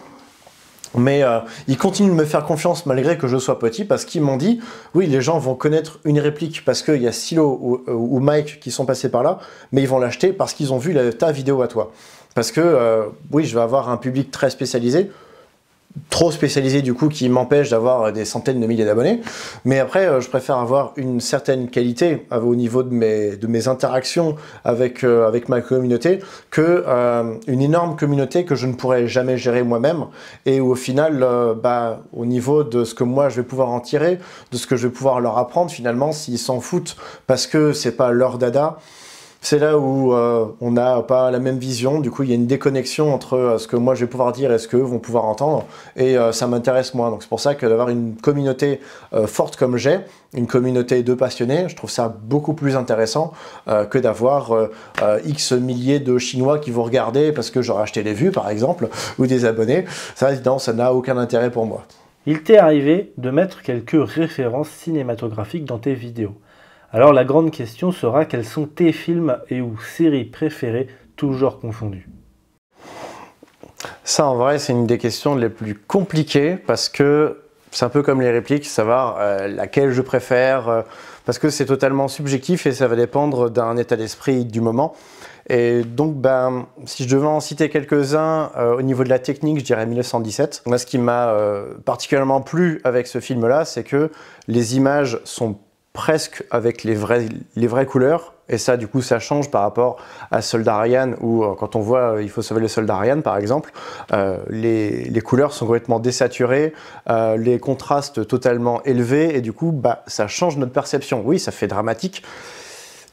Mais ils continuent de me faire confiance malgré que je sois petit, parce qu'ils m'ont dit oui, les gens vont connaître une réplique parce qu'il y a Silo ou Mike qui sont passés par là, mais ils vont l'acheter parce qu'ils ont vu ta vidéo à toi. Parce que oui, je vais avoir un public très spécialisé, trop spécialisé du coup, qui m'empêche d'avoir des centaines de milliers d'abonnés. Mais après, je préfère avoir une certaine qualité au niveau de mes interactions avec ma communauté que une énorme communauté que je ne pourrais jamais gérer moi-même, et où au final, au niveau de ce que moi je vais pouvoir en tirer, de ce que je vais pouvoir leur apprendre, finalement, s'ils s'en foutent parce que c'est pas leur dada, c'est là où on n'a pas la même vision. Du coup, il y a une déconnexion entre ce que moi je vais pouvoir dire et ce qu'eux vont pouvoir entendre. Et ça m'intéresse moins. Donc c'est pour ça que d'avoir une communauté forte comme j'ai, une communauté de passionnés, je trouve ça beaucoup plus intéressant que d'avoir X milliers de Chinois qui vont regarder parce que j'aurais acheté des vues, par exemple, ou des abonnés. Ça, non, ça n'a aucun intérêt pour moi. Il t'est arrivé de mettre quelques références cinématographiques dans tes vidéos. Alors la grande question sera, quels sont tes films et ou séries préférées, toujours confondus? Ça, en vrai, c'est une des questions les plus compliquées, parce que c'est un peu comme les répliques, savoir laquelle je préfère, parce que c'est totalement subjectif et ça va dépendre d'un état d'esprit du moment. Et donc, ben, si je devais en citer quelques-uns, au niveau de la technique, je dirais 1917. Moi, ce qui m'a particulièrement plu avec ce film-là, c'est que les images sont presque avec les vraies couleurs. Et ça, du coup, ça change par rapport à Soldat Ryan, où quand on voit Il faut sauver le soldat Ryan, par exemple, les couleurs sont complètement désaturées, les contrastes totalement élevés, et du coup, bah, ça change notre perception. Oui, ça fait dramatique,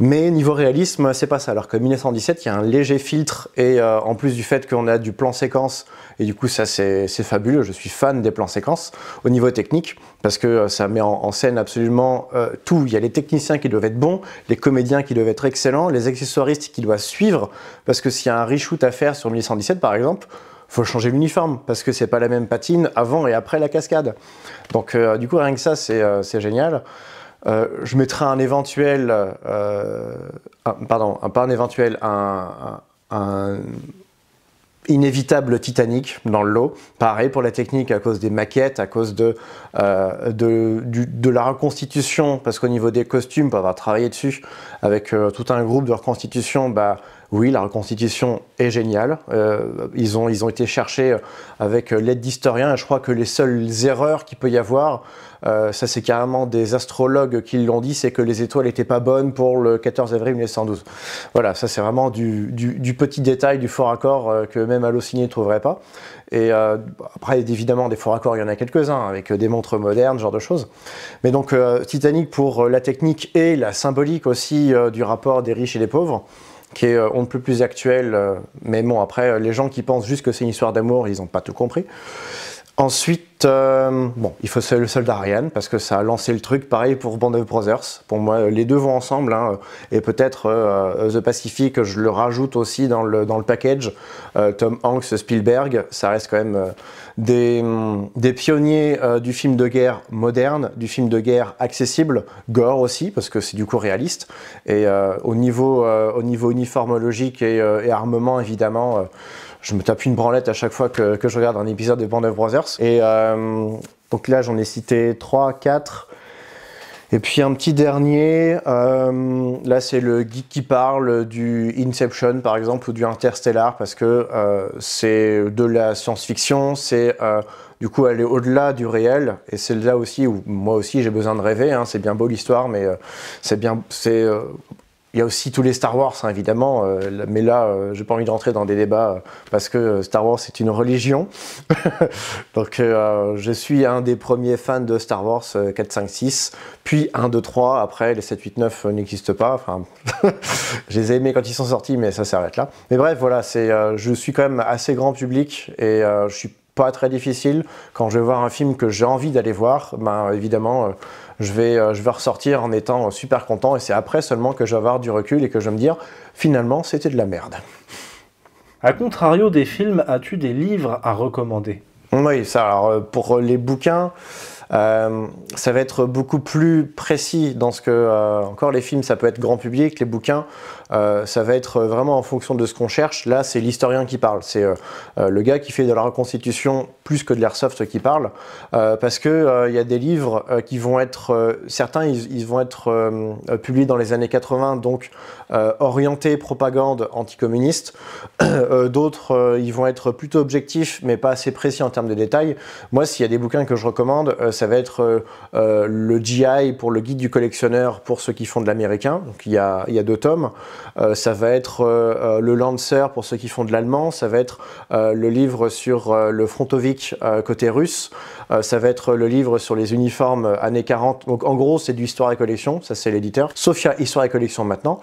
mais niveau réalisme, c'est pas ça. Alors que 1917, il y a un léger filtre, et en plus du fait qu'on a du plan séquence, et du coup ça c'est fabuleux, je suis fan des plans séquences au niveau technique, parce que ça met en scène absolument tout. Il y a les techniciens qui doivent être bons, les comédiens qui doivent être excellents, les accessoiristes qui doivent suivre, parce que s'il y a un reshoot à faire sur 1917 par exemple, faut changer l'uniforme, parce que c'est pas la même patine avant et après la cascade. Donc du coup rien que ça c'est génial. Je mettrai un éventuel, un inévitable Titanic dans le lot. Pareil pour la technique, à cause des maquettes, à cause de la reconstitution, parce qu'au niveau des costumes, on va travailler dessus avec tout un groupe de reconstitution. Bah, oui, la reconstitution est géniale. Ils ont été cherchés avec l'aide d'historiens, et je crois que les seules erreurs qu'il peut y avoir, ça c'est carrément des astrologues qui l'ont dit, c'est que les étoiles n'étaient pas bonnes pour le 14 avril 1912. Voilà, ça c'est vraiment du petit détail, du faux raccord que même Allociné ne trouverait pas. Et après, évidemment, des faux raccords, il y en a quelques-uns, avec des montres modernes, ce genre de choses. Mais donc, Titanic pour la technique et la symbolique aussi du rapport des riches et des pauvres, qui est on ne peut plus actuel, mais bon, après, les gens qui pensent juste que c'est une histoire d'amour, ils n'ont pas tout compris. Ensuite, bon, il faut le soldat Ryan, parce que ça a lancé le truc, pareil pour Band of Brothers. Pour moi, les deux vont ensemble, hein, et peut-être The Pacific, je le rajoute aussi dans le package. Tom Hanks, Spielberg, ça reste quand même des pionniers du film de guerre moderne, du film de guerre accessible, gore aussi, parce que c'est du coup réaliste. Et au niveau uniformologique et armement, évidemment, je me tape une branlette à chaque fois que je regarde un épisode de Band of Brothers. Et donc là, j'en ai cité 3, 4. Et puis un petit dernier, là c'est le geek qui parle du Inception par exemple, ou du Interstellar, parce que c'est de la science-fiction, c'est du coup aller au-delà du réel, et c'est là aussi où moi aussi j'ai besoin de rêver, hein. C'est bien beau l'histoire, mais il y a aussi tous les Star Wars, hein, évidemment, mais là, j'ai pas envie de rentrer dans des débats parce que Star Wars, c'est une religion. Donc, je suis un des premiers fans de Star Wars 4, 5, 6, puis 1, 2, 3. Après, les 7, 8, 9 n'existent pas. Enfin, je les ai aimés quand ils sont sortis, mais ça s'arrête là. Mais bref, voilà, je suis quand même assez grand public et je suis pas très difficile. Quand je vais voir un film que j'ai envie d'aller voir, ben, évidemment, je vais ressortir en étant super content, et c'est après seulement que je vais avoir du recul et que je vais me dire, finalement, c'était de la merde. A contrario des films, as-tu des livres à recommander? Oui, ça, alors pour les bouquins, ça va être beaucoup plus précis dans ce que, encore les films ça peut être grand public, les bouquins ça va être vraiment en fonction de ce qu'on cherche. Là c'est l'historien qui parle, c'est le gars qui fait de la reconstitution plus que de l'airsoft qui parle, parce que il y a des livres qui vont être, certains ils vont être publiés dans les années 80, donc orientés propagande anticommuniste, d'autres ils vont être plutôt objectifs mais pas assez précis en termes de détails. Moi s'il y a des bouquins que je recommande, ça va être le GI pour le guide du collectionneur pour ceux qui font de l'américain, donc il y a 2 tomes. Ça va être le Lancer pour ceux qui font de l'allemand, ça va être le livre sur le Frontovik côté russe, ça va être le livre sur les uniformes années 40, donc en gros c'est du Histoire et Collection, ça c'est l'éditeur, sauf qu'il y a Histoire et Collection maintenant.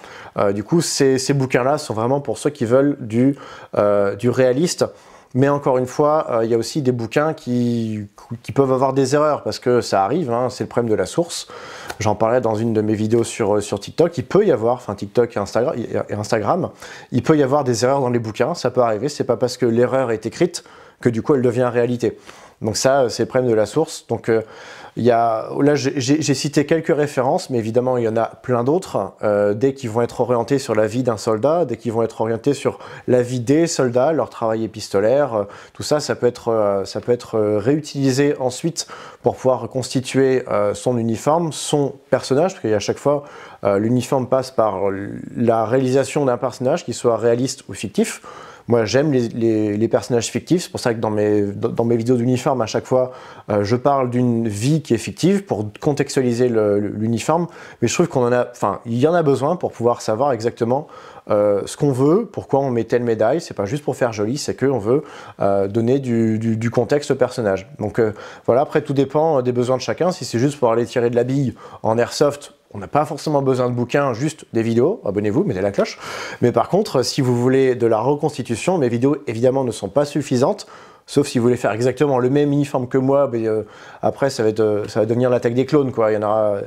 Du coup ces bouquins-là sont vraiment pour ceux qui veulent du réaliste. Mais encore une fois, il y a aussi des bouquins qui peuvent avoir des erreurs, parce que ça arrive, hein, c'est le problème de la source. J'en parlais dans une de mes vidéos sur TikTok. Il peut y avoir, enfin TikTok et Instagram, il peut y avoir des erreurs dans les bouquins, ça peut arriver. C'est pas parce que l'erreur est écrite que du coup elle devient réalité. Donc ça, c'est le problème de la source. Donc là, j'ai cité quelques références, mais évidemment, il y en a plein d'autres, dès qu'ils vont être orientés sur la vie d'un soldat, dès qu'ils vont être orientés sur la vie des soldats, leur travail épistolaire, tout ça, ça peut être réutilisé ensuite pour pouvoir reconstituer son uniforme, son personnage, parce qu'à chaque fois, l'uniforme passe par la réalisation d'un personnage, qu'il soit réaliste ou fictif. Moi, j'aime les personnages fictifs, c'est pour ça que dans mes vidéos d'uniforme, à chaque fois, je parle d'une vie qui est fictive pour contextualiser l'uniforme. Mais je trouve il y en a besoin pour pouvoir savoir exactement ce qu'on veut, pourquoi on met telle médaille. C'est pas juste pour faire joli, c'est qu'on veut donner du contexte au personnage. Donc voilà, après tout dépend des besoins de chacun. Si c'est juste pour aller tirer de la bille en airsoft, on n'a pas forcément besoin de bouquins, juste des vidéos. Abonnez-vous, mettez la cloche. Mais par contre, si vous voulez de la reconstitution, mes vidéos évidemment ne sont pas suffisantes. Sauf si vous voulez faire exactement le même uniforme que moi, mais après ça va devenir l'attaque des clones, quoi. Il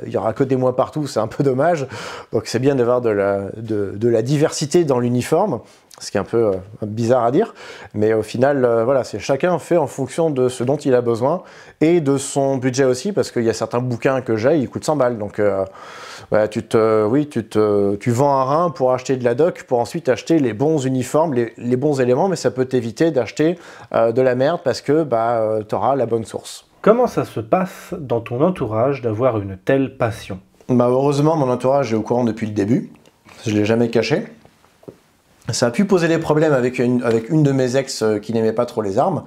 y aura que des moi partout, c'est un peu dommage. Donc c'est bien d'avoir de la diversité dans l'uniforme, ce qui est un peu bizarre à dire. Mais au final, voilà, c'est chacun fait en fonction de ce dont il a besoin et de son budget aussi, parce qu'il y a certains bouquins que j'ai, ils coûtent 100 balles. Donc voilà, tu vends un rein pour acheter de la doc, pour ensuite acheter les bons uniformes, les bons éléments, mais ça peut t'éviter d'acheter de la merde parce que tu auras la bonne source. Comment ça se passe dans ton entourage d'avoir une telle passion? Heureusement, mon entourage est au courant depuis le début. Je ne l'ai jamais caché. Ça a pu poser des problèmes avec une de mes ex qui n'aimait pas trop les armes.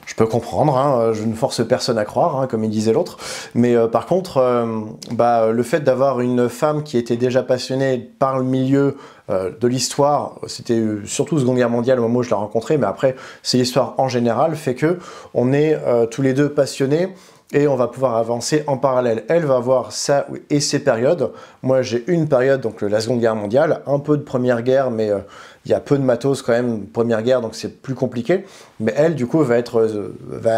Je peux comprendre, hein, je ne force personne à croire, hein, comme il disait l'autre. Mais par contre, le fait d'avoir une femme qui était déjà passionnée par le milieu de l'histoire, c'était surtout Seconde Guerre mondiale au moment où je l'ai rencontrée, mais après, c'est l'histoire en général, fait que on est tous les deux passionnés. Et on va pouvoir avancer en parallèle. Elle va avoir ça et ses périodes. Moi, j'ai une période, donc la Seconde Guerre mondiale, un peu de Première Guerre, mais il y a peu de matos quand même, Première Guerre, donc c'est plus compliqué. Mais elle, du coup, va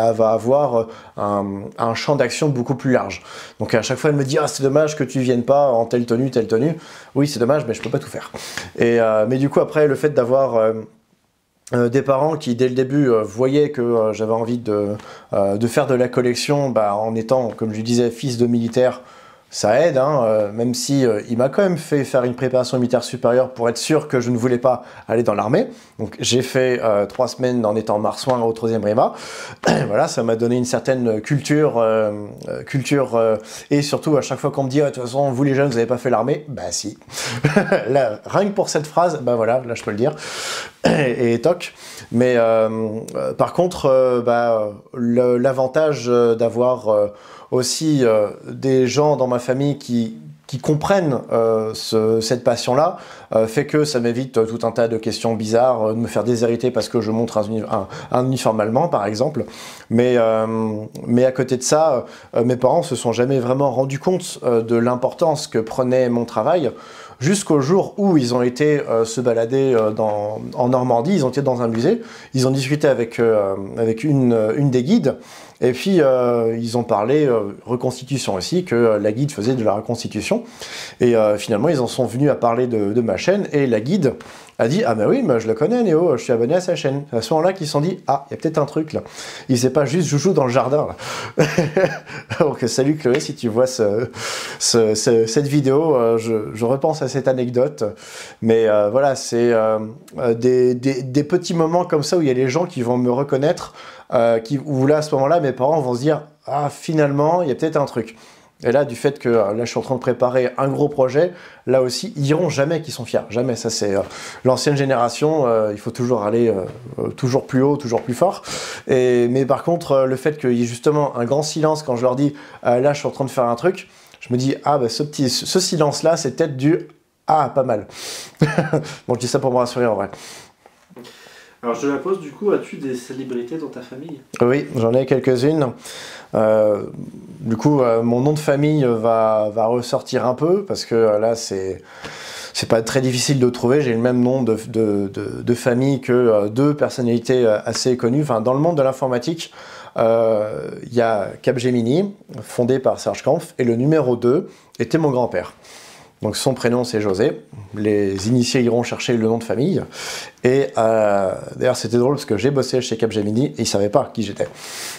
avoir un champ d'action beaucoup plus large. Donc à chaque fois, elle me dit « Ah, c'est dommage que tu viennes pas en telle tenue, telle tenue. » Oui, c'est dommage, mais je peux pas tout faire. Mais du coup, après, le fait d'avoir... des parents qui dès le début voyaient que j'avais envie de faire de la collection, en étant, comme je disais, fils de militaire, ça aide, hein, même si il m'a quand même fait faire une préparation militaire supérieure pour être sûr que je ne voulais pas aller dans l'armée. Donc j'ai fait 3 semaines en étant marsouin au 3e RIMA. Voilà, ça m'a donné une certaine culture, et surtout à chaque fois qu'on me dit de toute façon vous les jeunes vous n'avez pas fait l'armée, bah si. Là, rien que pour cette phrase, voilà, là je peux le dire. Et toc. Mais par contre, l'avantage d'avoir aussi des gens dans ma famille qui comprennent cette passion-là fait que ça m'évite tout un tas de questions bizarres, de me faire déshériter parce que je montre un uniforme allemand, par exemple. Mais à côté de ça, mes parents se sont jamais vraiment rendus compte de l'importance que prenait mon travail. Jusqu'au jour où ils ont été se balader en Normandie, ils ont été dans un musée, ils ont discuté avec une des guides, et puis ils ont parlé reconstitution aussi, que la guide faisait de la reconstitution, et finalement ils en sont venus à parler de ma chaîne, et la guide a dit « Ah ben oui, je le connais Néo, je suis abonné à sa chaîne ». C'est à ce moment-là qu'ils se sont dit « Ah, il y a peut-être un truc là, il sait pas juste joujou dans le jardin là ». Donc salut Chloé, si tu vois cette vidéo, je repense à cette anecdote. Mais voilà, c'est des petits moments comme ça où il y a les gens qui vont me reconnaître, où là à ce moment-là mes parents vont se dire « Ah finalement, il y a peut-être un truc ». Et là, du fait que là, je suis en train de préparer un gros projet, là aussi, ils diront jamais qu'ils sont fiers. Jamais. Ça, c'est l'ancienne génération. Il faut toujours aller toujours plus haut, toujours plus fort. Mais par contre, le fait qu'il y ait justement un grand silence quand je leur dis là, je suis en train de faire un truc, je me dis ah, ce silence-là, c'est peut-être du ah, pas mal. Bon, je dis ça pour me rassurer en vrai. Alors je te la pose, du coup, as-tu des célébrités dans ta famille? Oui, j'en ai quelques-unes. Du coup, mon nom de famille va ressortir un peu, parce que là, c'est pas très difficile de trouver. J'ai le même nom de famille que 2 personnalités assez connues. Enfin, dans le monde de l'informatique, il y a Capgemini, fondé par Serge Kampf, et le numéro 2 était mon grand-père. Donc son prénom c'est José, les initiés iront chercher le nom de famille, et d'ailleurs c'était drôle parce que j'ai bossé chez Capgemini et ils ne savaient pas qui j'étais.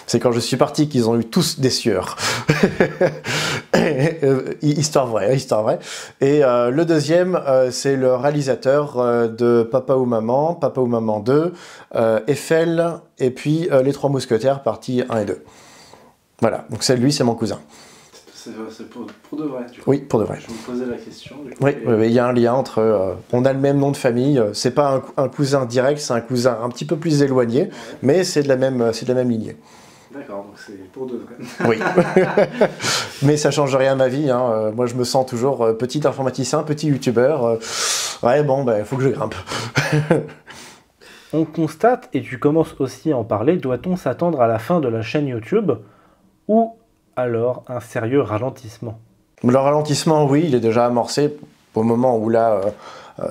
C'est quand je suis parti qu'ils ont eu tous des sueurs. Histoire vraie, histoire vraie. Et le deuxième, c'est le réalisateur de Papa ou Maman 2, Eiffel, et puis Les Trois Mousquetaires, partie 1 et 2. Voilà, donc lui c'est mon cousin. C'est pour de vrai, du coup. Oui, pour de vrai. Je me posais la question. Du coup, Oui, il y a un lien entre... on a le même nom de famille, c'est pas un cousin direct, c'est un cousin un petit peu plus éloigné, ouais. Mais c'est de la même lignée. D'accord, donc c'est pour de vrai. Oui. Mais ça change rien à ma vie, hein. Moi je me sens toujours petit informaticien, petit youtubeur. Ouais, bon, il faut que je grimpe. On constate, et tu commences aussi à en parler, doit-on s'attendre à la fin de la chaîne YouTube ou alors un sérieux ralentissement? Le ralentissement, oui, il est déjà amorcé au moment où là,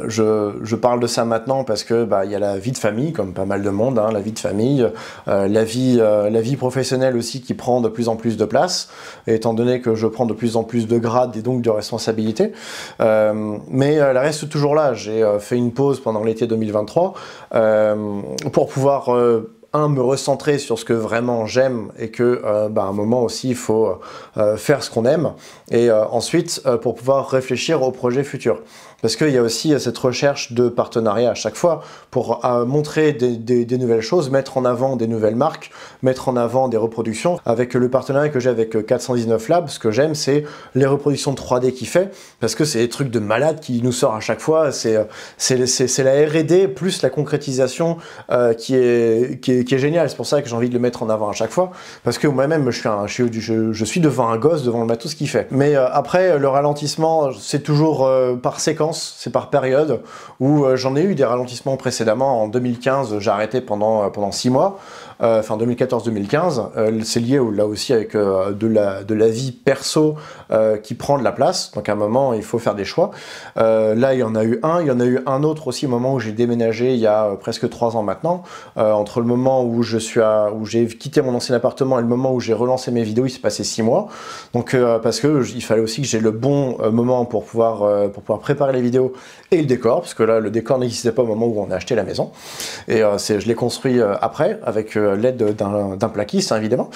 je parle de ça maintenant parce que y a la vie de famille, comme pas mal de monde, hein, la vie de famille, la vie professionnelle aussi qui prend de plus en plus de place, étant donné que je prends de plus en plus de grades et donc de responsabilités. Mais elle reste toujours là. J'ai fait une pause pendant l'été 2023 pour pouvoir... me recentrer sur ce que vraiment j'aime et que à un moment aussi il faut faire ce qu'on aime, et ensuite pour pouvoir réfléchir aux projets futurs. Parce qu'il y a aussi cette recherche de partenariat à chaque fois pour montrer des nouvelles choses, mettre en avant des nouvelles marques, mettre en avant des reproductions. Avec le partenariat que j'ai avec 419 Labs, ce que j'aime, c'est les reproductions 3D qu'il fait, parce que c'est des trucs de malade qui nous sort à chaque fois. C'est la R&D plus la concrétisation qui est géniale. C'est pour ça que j'ai envie de le mettre en avant à chaque fois, parce que moi-même, je suis devant un gosse, devant le matos qu'il fait. Mais après, le ralentissement, c'est toujours par séquence. C'est par période, où j'en ai eu des ralentissements précédemment. En 2015, j'ai arrêté pendant 6 mois, enfin 2014-2015. C'est lié là aussi avec de la vie perso qui prend de la place. Donc à un moment, il faut faire des choix. Là, il y en a eu un autre aussi au moment où j'ai déménagé il y a presque 3 ans maintenant. Entre le moment où j'ai quitté mon ancien appartement et le moment où j'ai relancé mes vidéos, il s'est passé 6 mois. Donc parce que il fallait aussi que j'ai le bon moment pour pouvoir préparer les vidéos et le décor, parce que là le décor n'existait pas au moment où on a acheté la maison, et je l'ai construit après avec l'aide d'un plaquiste, hein, évidemment.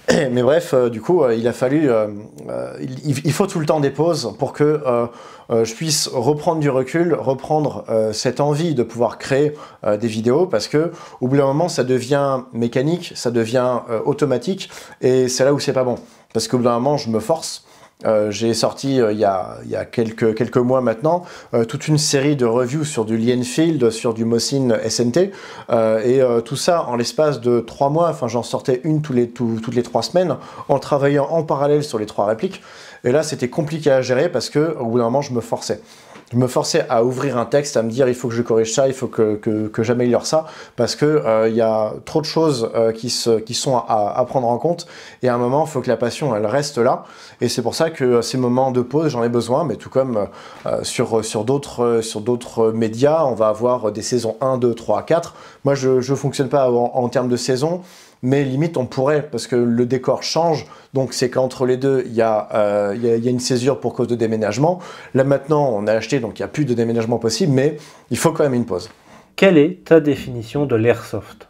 Mais bref, du coup il a fallu il faut tout le temps des pauses pour que je puisse reprendre du recul, reprendre cette envie de pouvoir créer des vidéos, parce que au bout d'un moment ça devient mécanique, ça devient automatique, et c'est là où c'est pas bon, parce qu'au bout d'un moment je me force. J'ai sorti il y a quelques mois maintenant toute une série de reviews sur du Lienfield, sur du Mosin SNT, et tout ça en l'espace de 3 mois. Enfin, j'en sortais une toutes les 3 semaines, en travaillant en parallèle sur les 3 répliques. Et là, c'était compliqué à gérer parce que au bout d'un moment, je me forçais. Je me forçais à ouvrir un texte, à me dire il faut que je corrige ça, il faut que j'améliore ça, parce que y a trop de choses qui sont à prendre en compte, et à un moment il faut que la passion elle reste là, et c'est pour ça que ces moments de pause j'en ai besoin. Mais tout comme sur d'autres médias, on va avoir des saisons 1, 2, 3, 4. Moi je fonctionne pas en termes de saison, mais limite on pourrait, parce que le décor change, donc c'est qu'entre les deux il y a une césure pour cause de déménagement. Là maintenant on a acheté, donc il n'y a plus de déménagement possible, mais il faut quand même une pause. Quelle est ta définition de l'airsoft?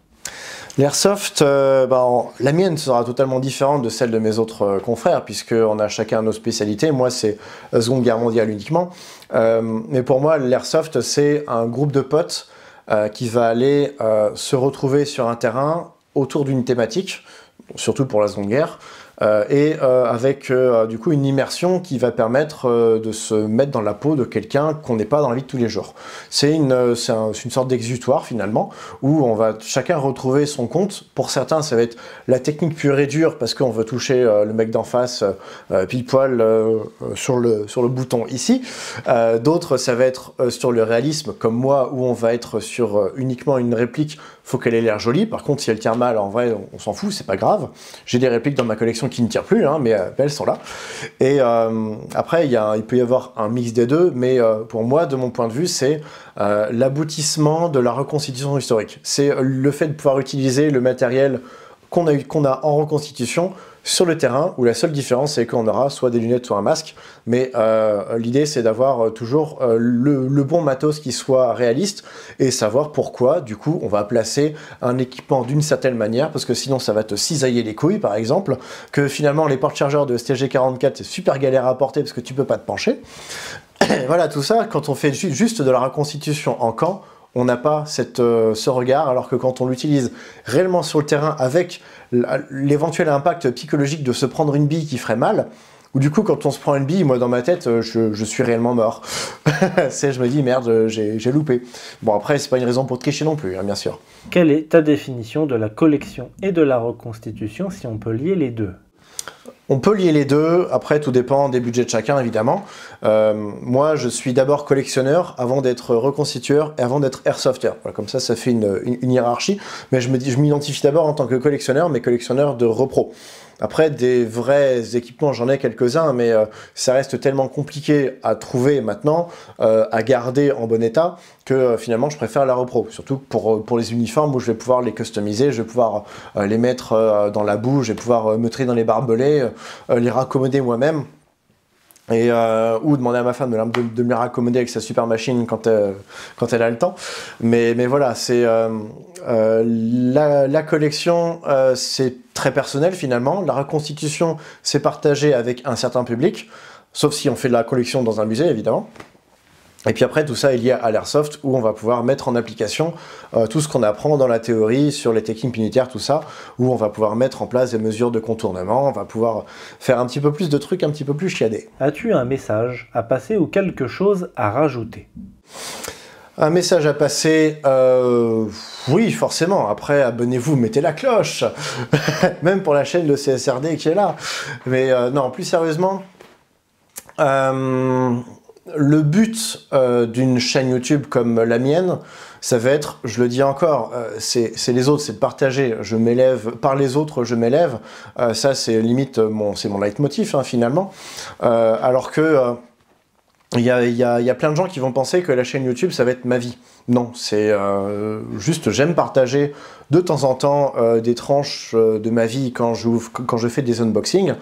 L'airsoft, la mienne sera totalement différente de celle de mes autres confrères, puisqu'on a chacun nos spécialités. Moi c'est Seconde Guerre mondiale uniquement, mais pour moi l'airsoft c'est un groupe de potes qui va aller se retrouver sur un terrain autour d'une thématique, surtout pour la Seconde Guerre, avec du coup une immersion qui va permettre de se mettre dans la peau de quelqu'un qu'on n'est pas dans la vie de tous les jours. C'est une sorte d'exutoire finalement, où on va chacun retrouver son compte. Pour certains ça va être la technique pure et dure, parce qu'on veut toucher le mec d'en face pile poil sur le bouton ici. D'autres ça va être sur le réalisme, comme moi, où on va être sur uniquement une réplique. Faut qu'elle ait l'air jolie. Par contre, si elle tire mal, en vrai, on s'en fout, c'est pas grave. J'ai des répliques dans ma collection qui ne tirent plus, hein, mais elles sont là. Et après, il peut y avoir un mix des deux, mais pour moi, de mon point de vue, c'est l'aboutissement de la reconstitution historique. C'est le fait de pouvoir utiliser le matériel qu'on a en reconstitution sur le terrain, où la seule différence c'est qu'on aura soit des lunettes soit un masque, mais l'idée c'est d'avoir toujours le bon matos qui soit réaliste et savoir pourquoi du coup on va placer un équipement d'une certaine manière, parce que sinon ça va te cisailler les couilles par exemple, que finalement les porte-chargeurs de STG44 c'est super galère à porter parce que tu peux pas te pencher. Voilà, tout ça, quand on fait juste de la reconstitution en camp, on n'a pas ce regard, alors que quand on l'utilise réellement sur le terrain avec l'éventuel impact psychologique de se prendre une bille qui ferait mal, ou du coup quand on se prend une bille, moi dans ma tête, je suis réellement mort. Je me dis merde, j'ai loupé. Bon après, c'est pas une raison pour tricher non plus, hein, bien sûr. Quelle est ta définition de la collection et de la reconstitution si on peut lier les deux? On peut lier les deux, après tout dépend des budgets de chacun évidemment. Moi je suis d'abord collectionneur avant d'être reconstitueur et avant d'être airsofter. Voilà, comme ça fait une hiérarchie, mais je m'identifie d'abord en tant que collectionneur, mais collectionneur de repro. Après, des vrais équipements, j'en ai quelques-uns, mais ça reste tellement compliqué à trouver maintenant, à garder en bon état, que finalement je préfère la repro. Surtout pour les uniformes où je vais pouvoir les customiser, je vais pouvoir les mettre dans la boue, je vais pouvoir me traiter dans les barbelés, les raccommoder moi-même. Ou demander à ma femme de me les raccommoder avec sa super machine quand elle a le temps. Mais voilà, c'est la collection, c'est très personnel finalement. La reconstitution, c'est partagé avec un certain public, sauf si on fait de la collection dans un musée évidemment. Et puis après, tout ça est lié à l'airsoft, où on va pouvoir mettre en application tout ce qu'on apprend dans la théorie sur les techniques militaires, tout ça, où on va pouvoir mettre en place des mesures de contournement, on va pouvoir faire un petit peu plus de trucs un petit peu plus chiadés. As-tu un message à passer ou quelque chose à rajouter? Un message à passer, oui, forcément. Après, abonnez-vous, mettez la cloche, même pour la chaîne de CSRD qui est là. Mais non, plus sérieusement, le but d'une chaîne YouTube comme la mienne, ça va être, je le dis encore, c'est les autres, c'est de partager. Je m'élève, par les autres, je m'élève. Ça, c'est limite c'est mon leitmotiv, hein, finalement. Alors que il y a plein de gens qui vont penser que la chaîne YouTube, ça va être ma vie. Non, c'est juste, j'aime partager de temps en temps des tranches de ma vie quand je fais des unboxings,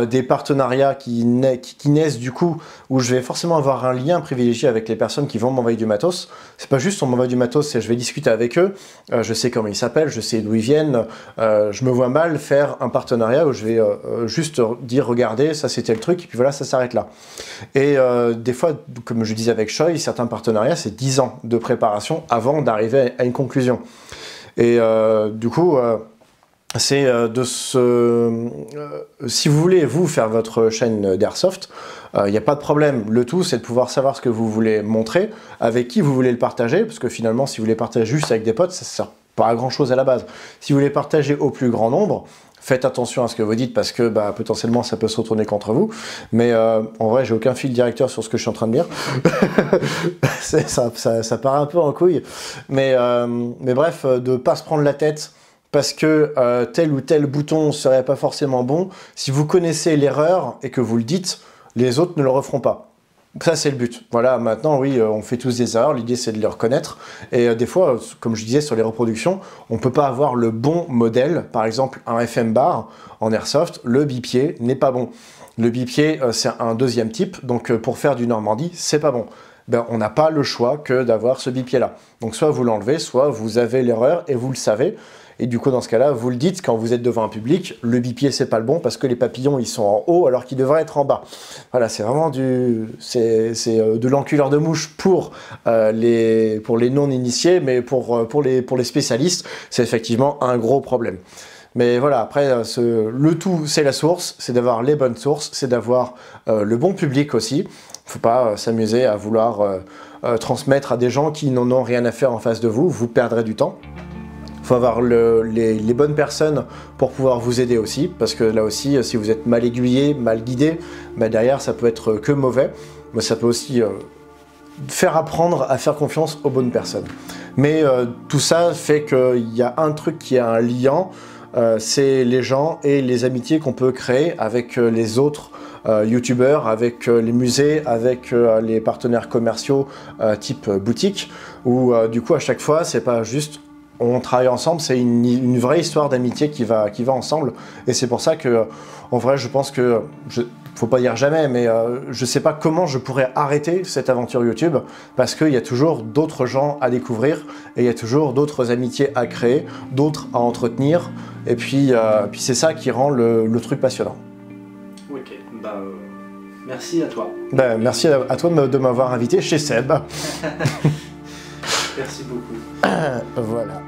des partenariats qui naissent du coup, où je vais forcément avoir un lien privilégié avec les personnes qui vont m'envoyer du matos. C'est pas juste on m'envoie du matos, c'est je vais discuter avec eux, je sais comment ils s'appellent, je sais d'où ils viennent, je me vois mal faire un partenariat où je vais juste dire regardez, ça c'était le truc, et puis voilà, ça s'arrête là. Et des fois, comme je disais avec Choi, certains partenariats, c'est 10 ans de préparation avant d'arriver à une conclusion. Et du coup, c'est si vous voulez, vous, faire votre chaîne d'airsoft, il n'y a pas de problème. Le tout, c'est de pouvoir savoir ce que vous voulez montrer, avec qui vous voulez le partager, parce que finalement, si vous voulez partager juste avec des potes, ça ne sert pas à grand-chose à la base. Si vous voulez partager au plus grand nombre, faites attention à ce que vous dites, parce que potentiellement, ça peut se retourner contre vous. Mais en vrai, j'ai aucun fil directeur sur ce que je suis en train de dire. ça part un peu en couille. Mais bref, de ne pas se prendre la tête parce que tel ou tel bouton serait pas forcément bon. Si vous connaissez l'erreur et que vous le dites, les autres ne le referont pas. Ça, c'est le but. Voilà, maintenant, oui, on fait tous des erreurs. L'idée, c'est de les reconnaître. Et des fois, comme je disais sur les reproductions, on ne peut pas avoir le bon modèle. Par exemple, un FM bar en airsoft, le bipied n'est pas bon. Le bipied, c'est un deuxième type. Donc, pour faire du Normandie, c'est pas bon. Ben, on n'a pas le choix que d'avoir ce bipied-là. Donc, soit vous l'enlevez, soit vous avez l'erreur et vous le savez. Et du coup, dans ce cas-là, vous le dites quand vous êtes devant un public, le bipied, c'est pas le bon parce que les papillons, ils sont en haut alors qu'ils devraient être en bas. Voilà, c'est vraiment de l'enculeur de mouche pour les non-initiés, mais pour les spécialistes, c'est effectivement un gros problème. Mais voilà, après, le tout, c'est la source, c'est d'avoir les bonnes sources, c'est d'avoir le bon public aussi. Il ne faut pas s'amuser à vouloir transmettre à des gens qui n'en ont rien à faire en face de vous, vous perdrez du temps. Il faut avoir les bonnes personnes pour pouvoir vous aider aussi, parce que là aussi, si vous êtes mal aiguillé, mal guidé, bah derrière, ça peut être que mauvais, mais ça peut aussi faire apprendre à faire confiance aux bonnes personnes. Mais tout ça fait qu'il y a un truc qui est un liant, c'est les gens et les amitiés qu'on peut créer avec les autres youtubeurs, avec les musées, avec les partenaires commerciaux type boutique, où du coup à chaque fois c'est pas juste on travaille ensemble, c'est une vraie histoire d'amitié qui va ensemble. Et c'est pour ça que, en vrai, je pense que, faut pas dire jamais, mais je sais pas comment je pourrais arrêter cette aventure YouTube, parce qu'il y a toujours d'autres gens à découvrir, et il y a toujours d'autres amitiés à créer, d'autres à entretenir, et puis c'est ça qui rend le truc passionnant. Ok, merci à toi. Merci à toi de m'avoir invité chez Seb. Merci beaucoup. Voilà.